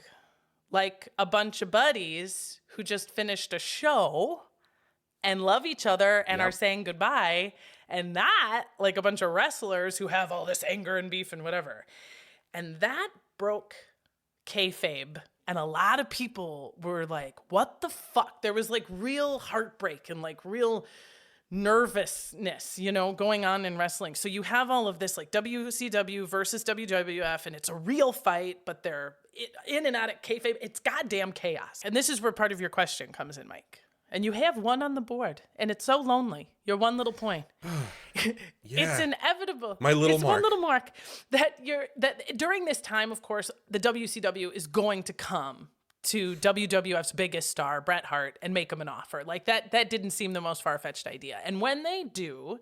like a bunch of buddies who just finished a show and love each other and are saying goodbye, and not like a bunch of wrestlers who have all this anger and beef and whatever. And that broke kayfabe. And a lot of people were like, what the fuck? There was like real heartbreak and like real nervousness, going on in wrestling. So you have all of this like WCW versus WWF, and it's a real fight, but they're in and out of kayfabe. It's goddamn chaos. And this is where part of your question comes in, Mike. And you have one on the board, and it's so lonely. Your one little point. It's inevitable. My little mark. One little mark that during this time, of course, the WCW is going to come to WWF's biggest star, Bret Hart, and make him an offer. Like that didn't seem the most far-fetched idea. And when they do,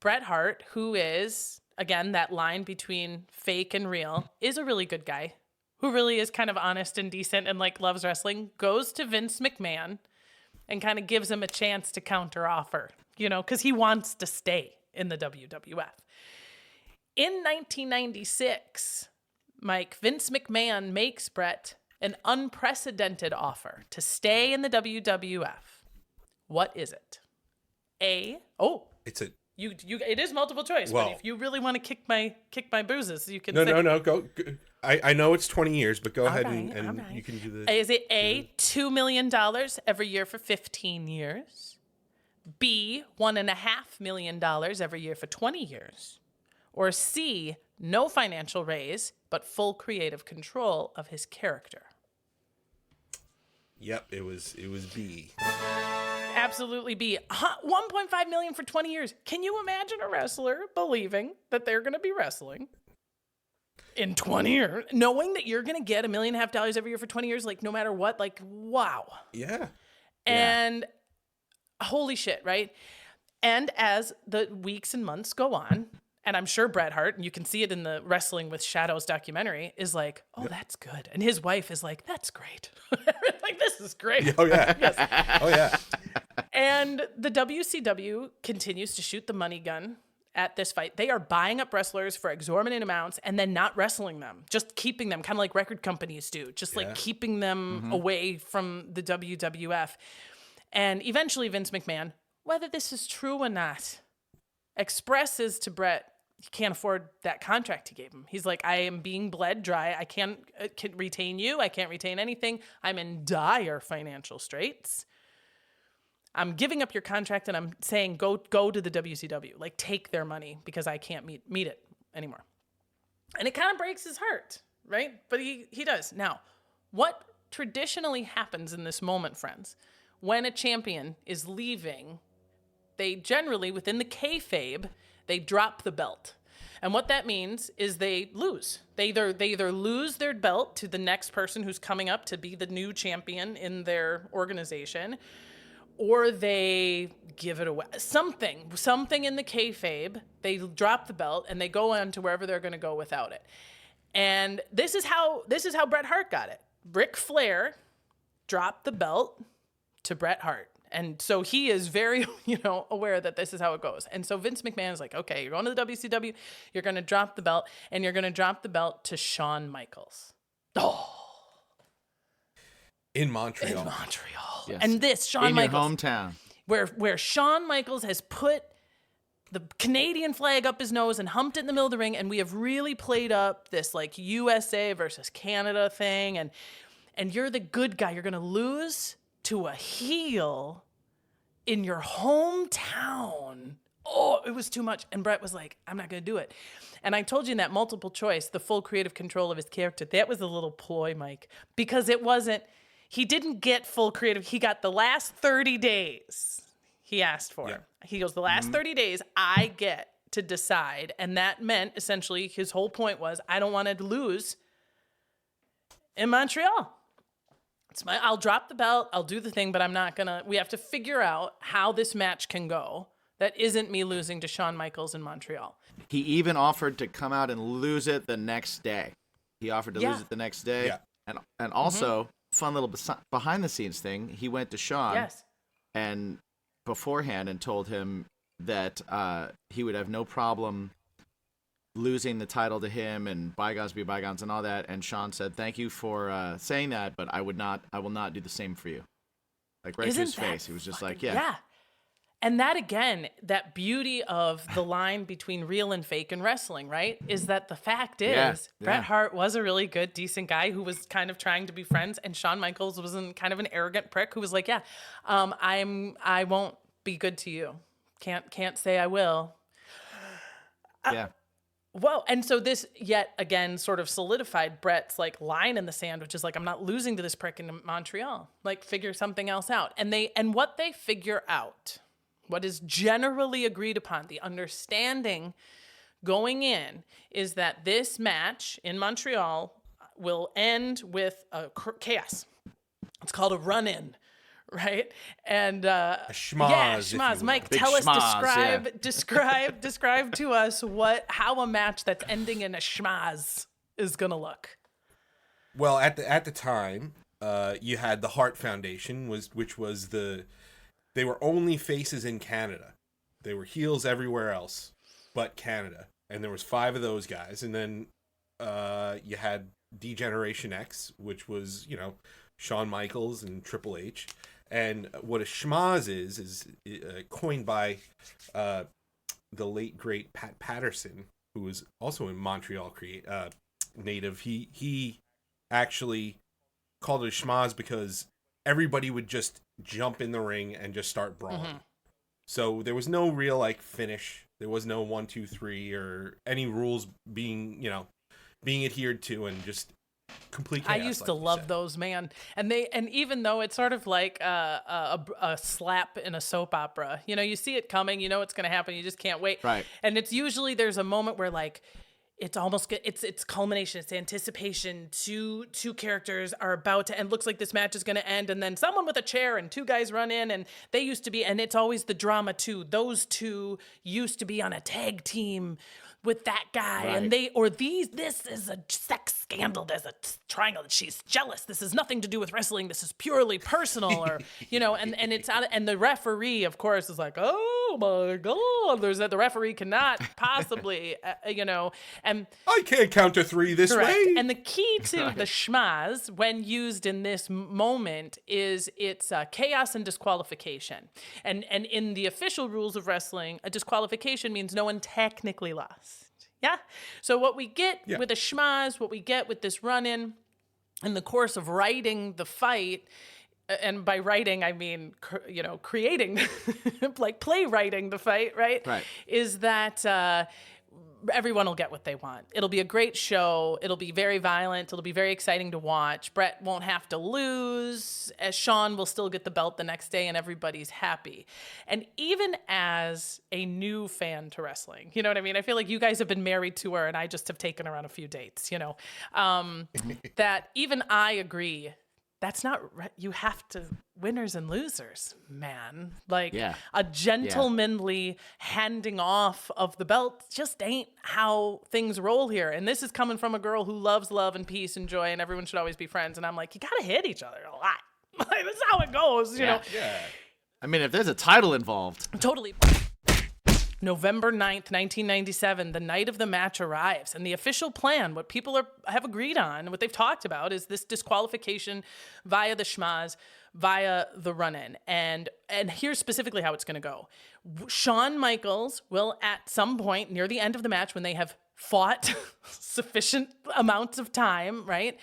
Bret Hart, who is, again, that line between fake and real, is a really good guy, who really is kind of honest and decent and like loves wrestling, goes to Vince McMahon and kind of gives him a chance to counter offer, because he wants to stay in the WWF. In 1996, Mike, Vince McMahon makes Bret an unprecedented offer to stay in the WWF. What is it? It is multiple choice, Well, but if you really want to kick my bruises, you can. No, go. I know it's 20 years, but go ahead and all right. you can do the. Is it A, $2 million every year for 15 years? B, $1.5 million every year for 20 years? Or C, no financial raise, but full creative control of his character? Yep, it was B. Absolutely B. $1.5 million for 20 years. Can you imagine a wrestler believing that they're going to be wrestling in 20 years, knowing that you're going to get $1.5 million every year for 20 years, like no matter what? Like, wow. Yeah. And holy shit, right? And as the weeks and months go on, and I'm sure Bret Hart, and you can see it in the Wrestling with Shadows documentary, is like, oh, that's good. And his wife is like, that's great. Like, this is great. Oh, yeah. Yes. Oh, yeah. And the WCW continues to shoot the money gun at this fight. They are buying up wrestlers for exorbitant amounts and then not wrestling them, just keeping them, kind of like record companies do, just like keeping them away from the WWF. And eventually Vince McMahon, whether this is true or not, expresses to Bret, he can't afford that contract he gave him. He's like, I am being bled dry. I can't retain you. I can't retain anything. I'm in dire financial straits. I'm giving up your contract, and I'm saying go to the WCW. Like, take their money because I can't meet it anymore. And it kind of breaks his heart, right? But he does. Now, what traditionally happens in this moment, friends, when a champion is leaving, they generally, within the kayfabe, they drop the belt. And what that means is they lose. They either lose their belt to the next person who's coming up to be the new champion in their organization, or they give it away. Something in the kayfabe, they drop the belt and they go on to wherever they're going to go without it. And this is how Bret Hart got it. Ric Flair dropped the belt to Bret Hart. And so he is very, aware that this is how it goes. And so Vince McMahon is like, okay, you're going to the WCW, you're going to drop the belt, and you're going to drop the belt to Shawn Michaels. Oh. In Montreal. Yes. And this, Shawn Michaels. In your hometown. Where Shawn Michaels has put the Canadian flag up his nose and humped it in the middle of the ring, and we have really played up this like USA versus Canada thing, and you're the good guy. You're going to lose to a heel in your hometown. oh, it was too much. And Brett was like, I'm not going to do it. And I told you in that multiple choice, the full creative control of his character, that was a little ploy, Mike, because it wasn't, he didn't get full creative. He got the last 30 days he asked for. Yeah. He goes, the last 30 days I get to decide. And that meant essentially his whole point was, I don't want to lose in Montreal. I'll drop the belt, I'll do the thing, but I'm not gonna, we have to figure out how this match can go that isn't me losing to Shawn Michaels in Montreal. He even offered to come out and lose it the next day. He offered to lose it the next day. Yeah. And also, fun little behind the scenes thing, he went to Shawn Yes. and beforehand and told him that he would have no problem losing the title to him and bygones be bygones and all that. And Shawn said, thank you for saying that, but I will not do the same for you. Like right to his face. He was just like, yeah. Yeah. And that again, that beauty of the line between real and fake in wrestling, right? Is that the fact is Yeah, Bret yeah. Hart was a really good, decent guy who was kind of trying to be friends, and Shawn Michaels was kind of an arrogant prick who was like, yeah, I won't be good to you. Can't say I will. Yeah. Well, and so this yet again sort of solidified Brett's like line in the sand, which is like, I'm not losing to this prick in Montreal. Like, figure something else out. And what they figure out, what is generally agreed upon, the understanding going in, is that this match in Montreal will end with a chaos. It's called a run-in. Right? And A schmoz. yeah, if you schmoz. will. Mike, Big tell us, schmoz, describe to us how a match that's ending in a schmoz is gonna look. Well, at the time, you had the Hart Foundation, which was they were only faces in Canada. They were heels everywhere else but Canada, and there was 5 of those guys. And then you had D-Generation X, which was Shawn Michaels and Triple H. And what a schmoz is coined by the late great Pat Patterson, who was also in Montreal native. He actually called it a schmoz because everybody would just jump in the ring and just start brawling. Mm-hmm. So there was no real finish. There was no 1, 2, 3 or any rules being adhered to, and just complete chaos. I used to love those, man. And even though it's sort of like a slap in a soap opera, you see it coming, it's going to happen, you just can't wait. Right. And it's usually there's a moment where it's almost it's culmination, it's anticipation. Two characters are about to end. Looks like this match is going to end, and then someone with a chair and 2 guys run in, and they used to be, and it's always the drama too. Those 2 used to be on a tag team with that guy, Right. and this is a sex scandal. There's a triangle. She's jealous. This has nothing to do with wrestling. This is purely personal, or and it's out. And the referee, of course, is like, oh my god, the referee cannot possibly, and I can't count to 3 this correct. way. And the key to the schmaz, when used in this moment, is it's chaos and disqualification. And in the official rules of wrestling, a disqualification means no one technically lost. Yeah. So what we get with a schmaz, what we get with this run-in the course of writing the fight, and by writing, I mean, creating, like playwriting the fight, right? Right. Is that everyone will get what they want. It'll be a great show. It'll be very violent. It'll be very exciting to watch. Brett won't have to lose, as Shawn will still get the belt the next day, and everybody's happy. And even as a new fan to wrestling, you know what I mean? I feel like you guys have been married to her, and I just have taken her on a few dates, that even I agree. That's not right. You have to winners and losers, man. Like a gentlemanly handing off of the belt just ain't how things roll here. And this is coming from a girl who loves love and peace and joy, and everyone should always be friends. And I'm like, you gotta hit each other a lot. Like, that's how it goes, you know. Yeah. I mean, if there's a title involved. Totally. November 9th, 1997, the night of the match arrives. And the official plan, what people have agreed on, what they've talked about, is this disqualification via the schmaz, via the run-in. And here's specifically how it's going to go. Shawn Michaels will, at some point near the end of the match, when they have fought sufficient amounts of time, right?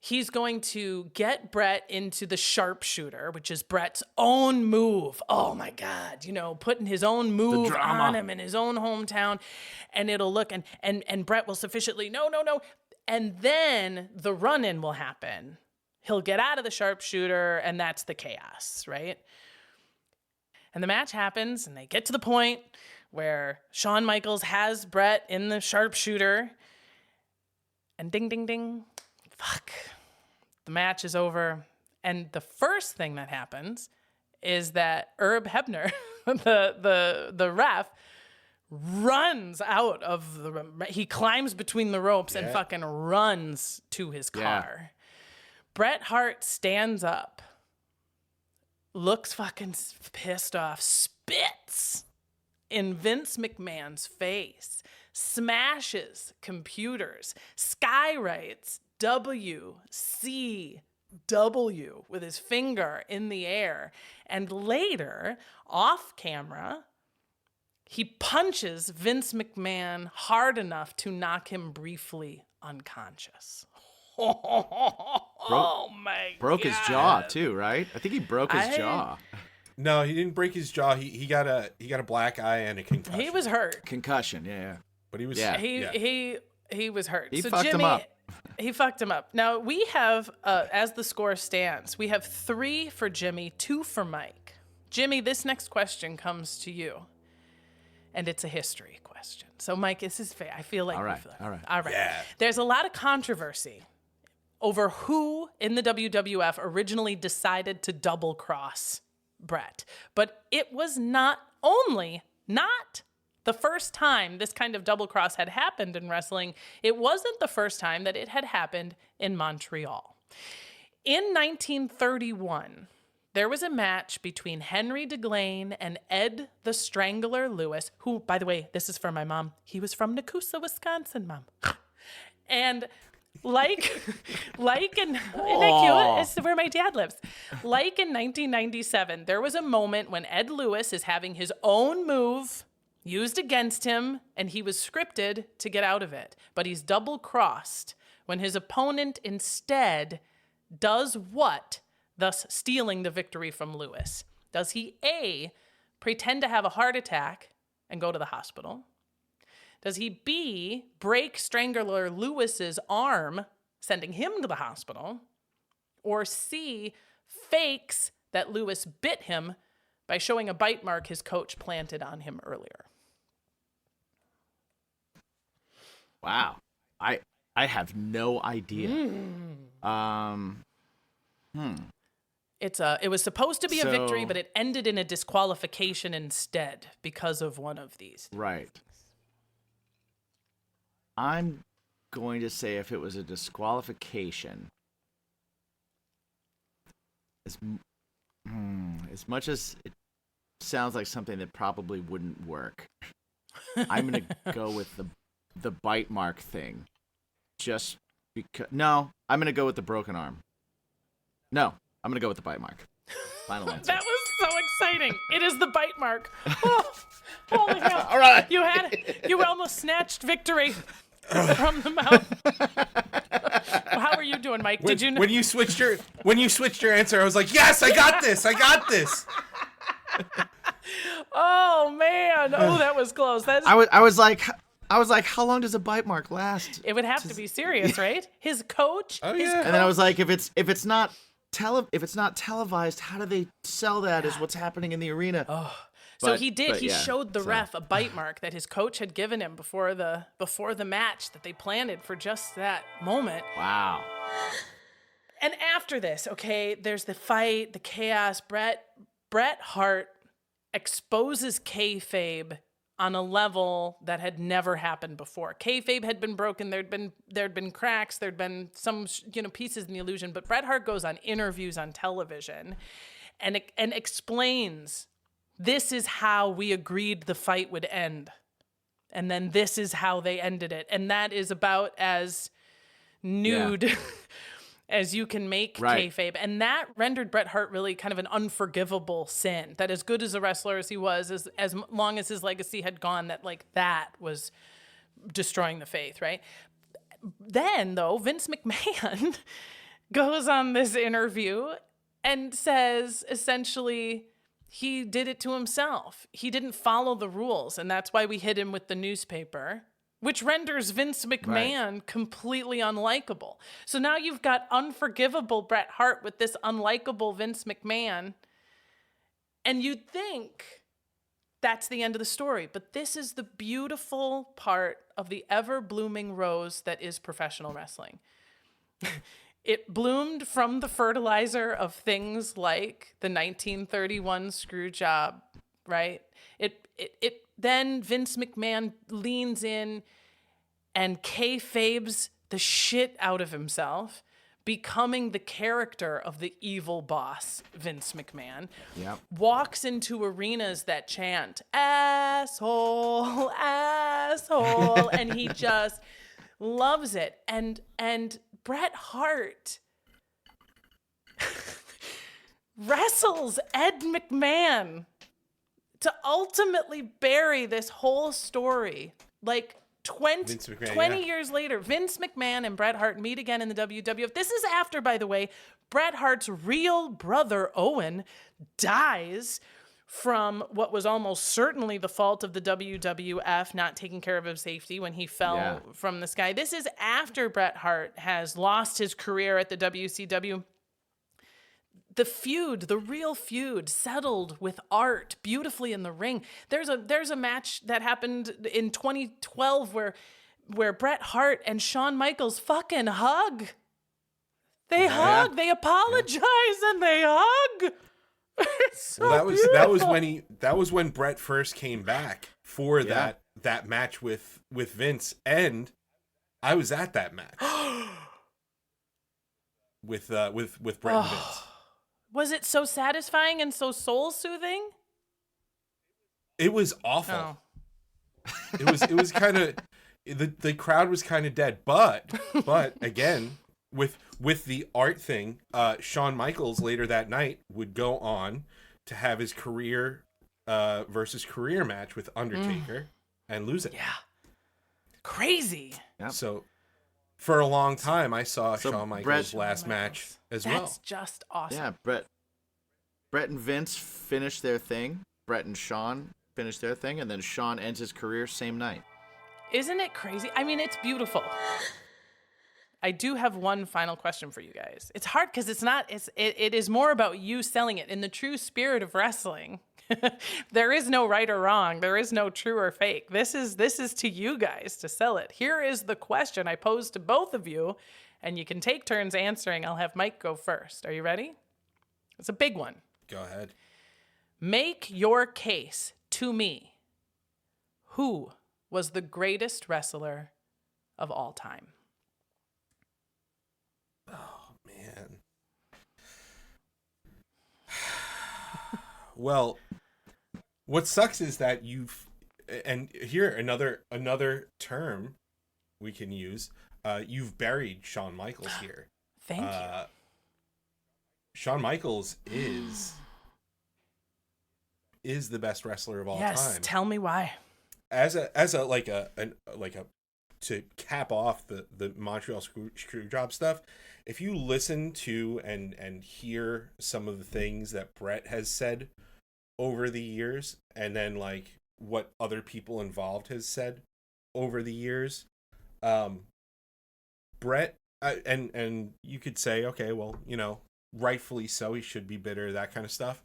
he's going to get Brett into the sharpshooter, which is Brett's own move. Oh my God, putting his own move on him in his own hometown, and it'll look, and Brett will sufficiently, no. And then the run-in will happen. He'll get out of the sharpshooter, and that's the chaos, right? And the match happens, and they get to the point where Shawn Michaels has Brett in the sharpshooter, and ding, ding, ding, fuck. The match is over. And the first thing that happens is that Herb Hebner, the ref, runs out of the room. He climbs between the ropes and fucking runs to his car. Yeah. Bret Hart stands up, looks fucking pissed off, spits in Vince McMahon's face, smashes computers, skywrites WCW with his finger in the air, and later, off camera, he punches Vince McMahon hard enough to knock him briefly unconscious. Oh my God. Broke his jaw too, right? I think he broke his jaw. No, he didn't break his jaw. He got a black eye and a concussion. He was hurt. Concussion, yeah. But he was he was hurt. He so fucked Jimmy, him up. He fucked him up. Now we have, as the score stands, we have 3 for Jimmy, 2 for Mike. Jimmy, this next question comes to you, and it's a history question. So Mike, this is fair. I feel like all right. Yeah. There's a lot of controversy over who in the WWF originally decided to double cross Brett. But it was not the first time this kind of double cross had happened in wrestling. It wasn't the first time that it had happened in Montreal. In 1931, there was a match between Henry DeGlane and Ed the Strangler Lewis, who, by the way, this is for my mom. He was from Nakusa, Wisconsin, Mom. And like in, isn't that cute? It's where my dad lives. Like in 1997, there was a moment when Ed Lewis is having his own move used against him, and he was scripted to get out of it. But he's double-crossed when his opponent instead does what, thus stealing the victory from Lewis? Does he A, pretend to have a heart attack and go to the hospital? Does he B, break Strangler Lewis's arm, sending him to the hospital? Or C, fakes that Lewis bit him by showing a bite mark his coach planted on him earlier? Wow. I have no idea. It was supposed to be a victory, but it ended in a disqualification instead because of one of these. Right. I'm going to say if it was a disqualification, as much as it sounds like something that probably wouldn't work, I'm going to go with the bite mark thing. Just because. No, I'm going to go with the broken arm. No, I'm going to go with the bite mark. Final answer. That was so exciting. It is the bite mark. Oh, holy hell. All right. You almost snatched victory from the mouth. How are you doing, Mike? Did you know? When you switched your answer, I was like, yes, I got this. Oh man. Oh, that was close. I was like, how long does a bite mark last? It would have to be serious, right? His coach. Oh yeah. And then I was like, if it's not televised, how do they sell that as what's happening in the arena? Oh. So he did. He showed the ref a bite mark that his coach had given him before the match that they planted for just that moment. Wow. And after this, okay, there's the fight, the chaos. Bret Hart exposes kayfabe on a level that had never happened before. Kayfabe had been broken. There'd been cracks. There'd been some pieces in the illusion. But Bret Hart goes on interviews on television and explains, this is how we agreed the fight would end. And then this is how they ended it. And that is about as nude as you can make kayfabe. And that rendered Bret Hart really kind of an unforgivable sin. That as good as a wrestler as he was, as long as his legacy had gone, that was destroying the faith, right? Then, though, Vince McMahon goes on this interview and says essentially he did it to himself. He didn't follow the rules, and that's why we hit him with the newspaper, which renders Vince McMahon completely unlikable. So now you've got unforgivable Bret Hart with this unlikable Vince McMahon, and you'd think that's the end of the story. But this is the beautiful part of the ever-blooming rose that is professional wrestling. It bloomed from the fertilizer of things like the 1931 Screwjob, right? Then Vince McMahon leans in and kayfabes the shit out of himself, becoming the character of the evil boss, Vince McMahon. Yep. Walks into arenas that chant, asshole, asshole, and he just loves it. And Bret Hart wrestles Ed McMahon to ultimately bury this whole story. Like 20 years later, Vince McMahon and Bret Hart meet again in the WWF. This is after, by the way, Bret Hart's real brother, Owen, dies from what was almost certainly the fault of the WWF not taking care of his safety when he fell from the sky. This is after Bret Hart has lost his career at the WCW. The feud, the real feud, settled with art beautifully in the ring. There's a match that happened in 2012 where Bret Hart and Shawn Michaels fucking hug. They hug, they apologize, and they hug. So that was when Bret first came back for that match with Vince, and I was at that match with Bret and Vince. Was it so satisfying and so soul-soothing? It was awful. Oh. It was kind of the crowd was kind of dead, but again with the art thing, Shawn Michaels later that night would go on to have his career versus career match with Undertaker and lose it. Yeah, crazy. Yep. So for a long time, I saw Shawn Michaels' last match as well. That's just awesome. Yeah, Bret and Vince finished their thing. Bret and Shawn finished their thing, and then Shawn ends his career same night. Isn't it crazy? I mean, it's beautiful. I do have one final question for you guys. It's hard because it is more about you selling it in the true spirit of wrestling. There is no right or wrong. There is no true or fake. This is to you guys to sell it. Here is the question I pose to both of you, and you can take turns answering. I'll have Mike go first. Are you ready? It's a big one. Go ahead. Make your case to me. Who was the greatest wrestler of all time? Oh, man. Well, what sucks is that and here another term we can use, you've buried Shawn Michaels here. Thank you. Shawn Michaels is the best wrestler of all time. Yes, tell me why. As a to cap off the Montreal Screwjob stuff, if you listen to and hear some of the things that Bret has said over the years, and then like what other people involved has said over the years, Bret and you could say, okay, well, rightfully so, he should be bitter, that kind of stuff.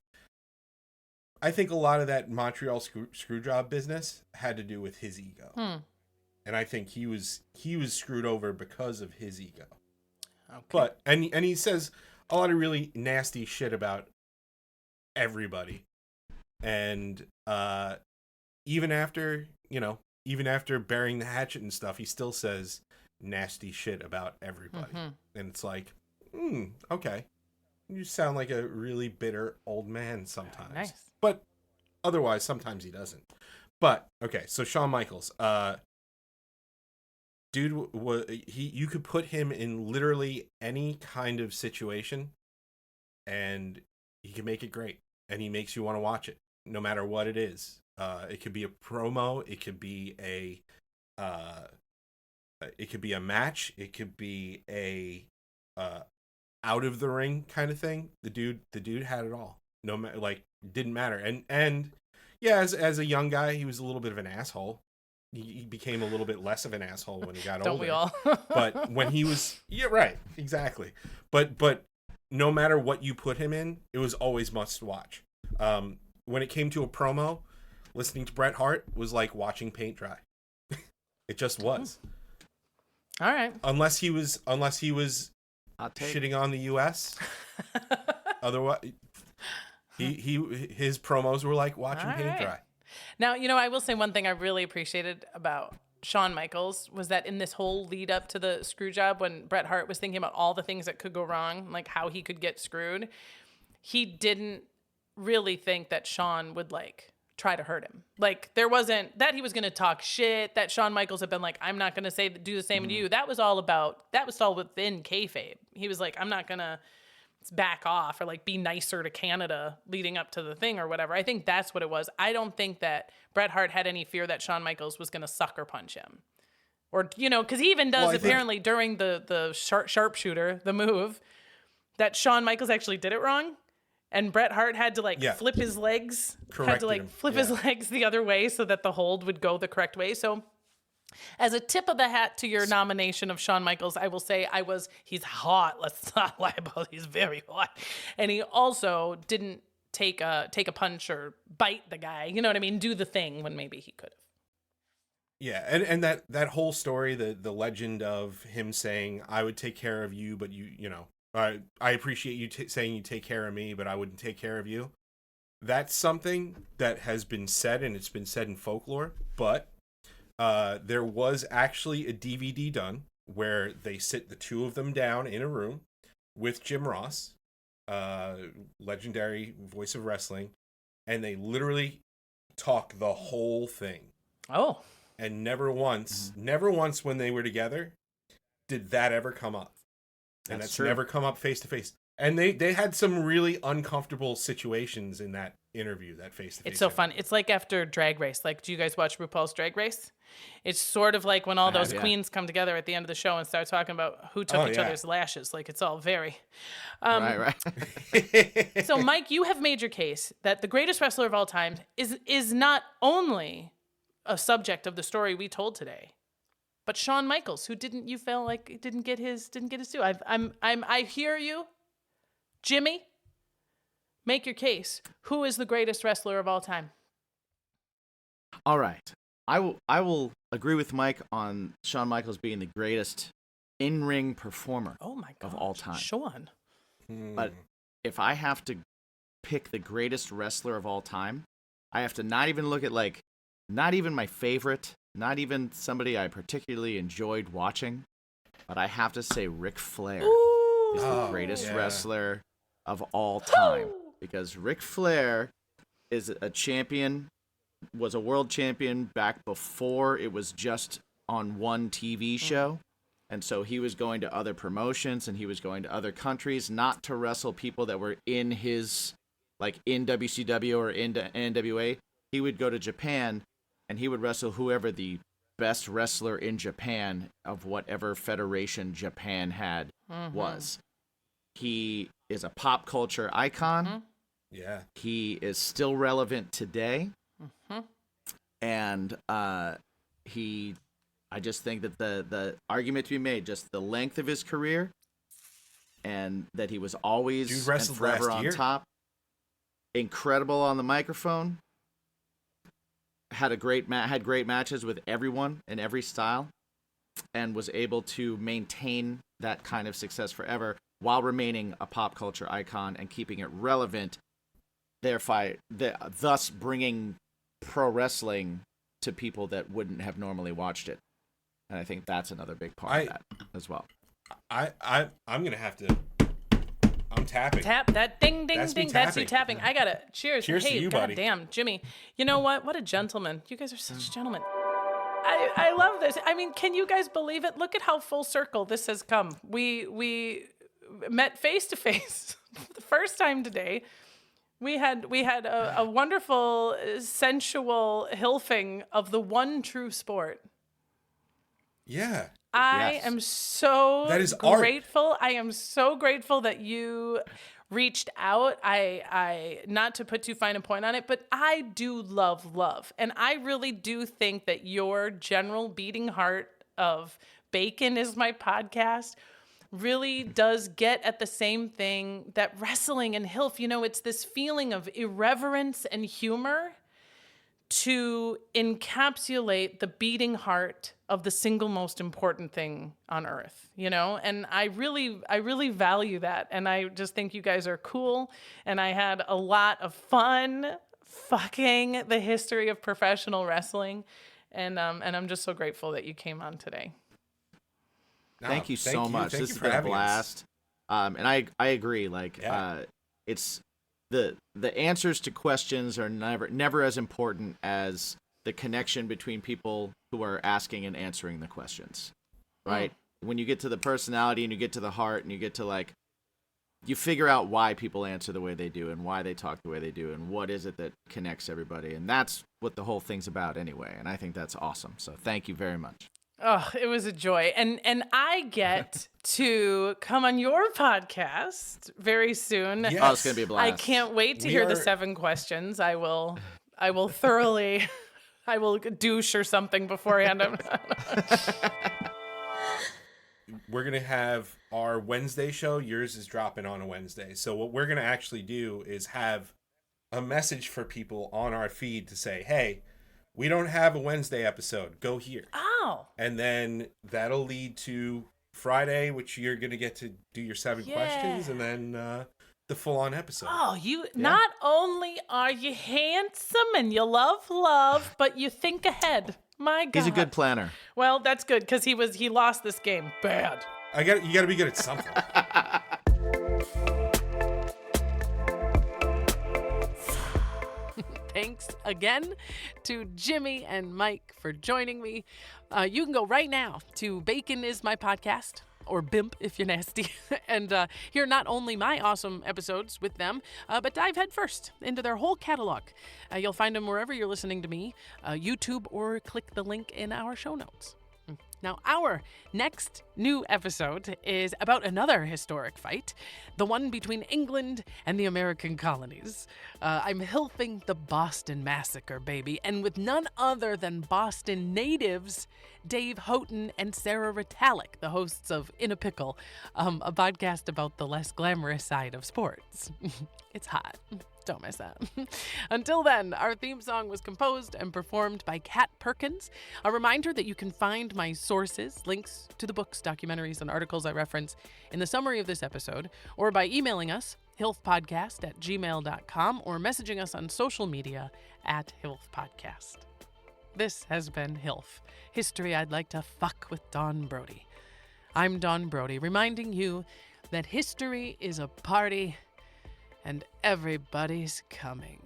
I think a lot of that Montreal Screwjob business had to do with his ego. And I think he was screwed over because of his ego. Okay. But and he says a lot of really nasty shit about everybody. And even after burying the hatchet and stuff, he still says nasty shit about everybody. Mm-hmm. And it's like, okay. You sound like a really bitter old man sometimes. Nice. But otherwise, sometimes he doesn't. But, okay, so Shawn Michaels. Dude, you could put him in literally any kind of situation, and he can make it great. And he makes you want to watch it, no matter what it is. It could be a promo. It could be a match. It could be out of the ring kind of thing, the dude had it all. No matter, like, didn't matter. And yeah, as a young guy, he was a little bit of an asshole. He became a little bit less of an asshole when he got older. Don't we all? But when he was, yeah, right, exactly. But no matter what you put him in, it was always must watch. When it came to a promo, listening to Bret Hart was like watching paint dry. It just was. All right. Unless he was Hot take. shitting on the U.S. Otherwise, his promos were like watching All paint right. dry. Now, you know, I will say one thing I really appreciated about Shawn Michaels was that in this whole lead up to the screw job, when Bret Hart was thinking about all the things that could go wrong, like how he could get screwed, he didn't really think that Shawn would like try to hurt him. Like there wasn't that he was going to talk shit, that Shawn Michaels had been like, I'm not going to do the same to you. That was all within kayfabe. He was like, I'm not going to back off or like be nicer to Canada leading up to the thing or whatever. I think that's what it was. I don't think that Bret Hart had any fear that Shawn Michaels was going to sucker punch him. Or, you know, because he even does apparently during the sharpshooter, the move, that Shawn Michaels actually did it wrong. And Bret Hart had to like flip his legs, his legs the other way so that the hold would go the correct way. So as a tip of the hat to your nomination of Shawn Michaels, I will say he's hot. Let's not lie about it. He's very hot. And he also didn't take a punch or bite the guy. You know what I mean? Do the thing when maybe he could have. Yeah, and that whole story, the legend of him saying, I would take care of you, but you know, I appreciate you saying you take care of me, but I wouldn't take care of you. That's something that has been said, and it's been said in folklore, but there was actually a DVD done where they sit the two of them down in a room with Jim Ross, legendary voice of wrestling, and they literally talk the whole thing. Oh. And never once when they were together did that ever come up. And that's never come up face to face. And they had some really uncomfortable situations in that interview, that face to face. It's so fun. It's like after Drag Race. Like, do you guys watch RuPaul's Drag Race? It's sort of like when all those queens come together at the end of the show and start talking about who took each other's lashes. Like, it's all very... Right. So, Mike, you have made your case that the greatest wrestler of all time is not only a subject of the story we told today, but Shawn Michaels, who you feel like didn't get his due. I hear you. Jimmy, make your case. Who is the greatest wrestler of all time? All right. I will agree with Mike on Shawn Michaels being the greatest in-ring performer of all time. Shawn. But if I have to pick the greatest wrestler of all time, I have to not even look at not even my favorite, not even somebody I particularly enjoyed watching, but I have to say Ric Flair is the greatest wrestler of all time. Because Ric Flair is a champion, was a world champion back before it was just on one TV show. And so he was going to other promotions and he was going to other countries, not to wrestle people that were in his, like in WCW or in NWA. He would go to Japan and he would wrestle whoever the best wrestler in Japan of whatever federation Japan had was. He is a pop culture icon. Yeah. He is still relevant today. And I just think that the argument to be made, just the length of his career and that he was always and forever on top. Incredible on the microphone. Had great matches with everyone in every style, and was able to maintain that kind of success forever while remaining a pop culture icon and keeping it relevant. Thus bringing pro wrestling to people that wouldn't have normally watched it, and I think that's another big part of that as well. I'm gonna have to. I'm tapping. Tap that ding ding That's me ding. That's you tapping. tapping. I got it. Cheers. Cheers hey, to you, buddy. Damn, Jimmy. You know what? What a gentleman. You guys are such gentlemen. I love this. I mean, can you guys believe it? Look at how full circle this has come. We met face to face for the first time today. We had a wonderful, sensual hilfing of the one true sport. Yeah. I Yes. am so That is art. grateful. I am so grateful that you reached out. I not to put too fine a point on it, but I do love. And I really do think that your general beating heart of Bacon is my podcast really does get at the same thing that wrestling and HILF, it's this feeling of irreverence and humor to encapsulate the beating heart of the single most important thing on earth, and I really value that. And I just think you guys are cool. And I had a lot of fun fucking the history of professional wrestling. And I'm just so grateful that you came on today. Thank you so much. Thank This you has for been a having us. blast. And I agree. Like, Yeah. it's the answers to questions are never as important as the connection between people who are asking and answering the questions, right? When you get to the personality and you get to the heart and you get to you figure out why people answer the way they do and why they talk the way they do and what is it that connects everybody. And that's what the whole thing's about anyway. And I think that's awesome. So thank you very much. Oh, it was a joy. And I get to come on your podcast very soon. Yes. Oh, it's going to be a blast. I can't wait to We hear the are- 7 questions. I will thoroughly I will douche or something beforehand. We're going to have our Wednesday show. Yours is dropping on a Wednesday. So what we're going to actually do is have a message for people on our feed to say, hey, we don't have a Wednesday episode. Go here. Oh. And then that'll lead to Friday, which you're going to get to do your 7 questions, and then the full-on episode. Oh, not only are you handsome and you love, but you think ahead. My God. He's a good planner. Well, that's good because he lost this game bad. You got to be good at something. Thanks again to Jimmy and Mike for joining me. You can go right now to Bacon is My Podcast, or BIMP if you're nasty, and hear not only my awesome episodes with them, but dive headfirst into their whole catalog. You'll find them wherever you're listening to me, YouTube, or click the link in our show notes. Now, our next new episode is about another historic fight, the one between England and the American colonies. I'm hilfing the Boston Massacre, baby, and with none other than Boston natives, Dave Houghton and Sarah Retalic, the hosts of In a Pickle, a podcast about the less glamorous side of sports. It's hot. Don't miss that. Until then, our theme song was composed and performed by Kat Perkins. A reminder that you can find my sources, links to the books, documentaries, and articles I reference in the summary of this episode, or by emailing us, hilfpodcast@gmail.com, or messaging us on social media @hilfpodcast. This has been HILF, History I'd Like to Fuck with Dawn Brody. I'm Dawn Brody, reminding you that history is a party and everybody's coming.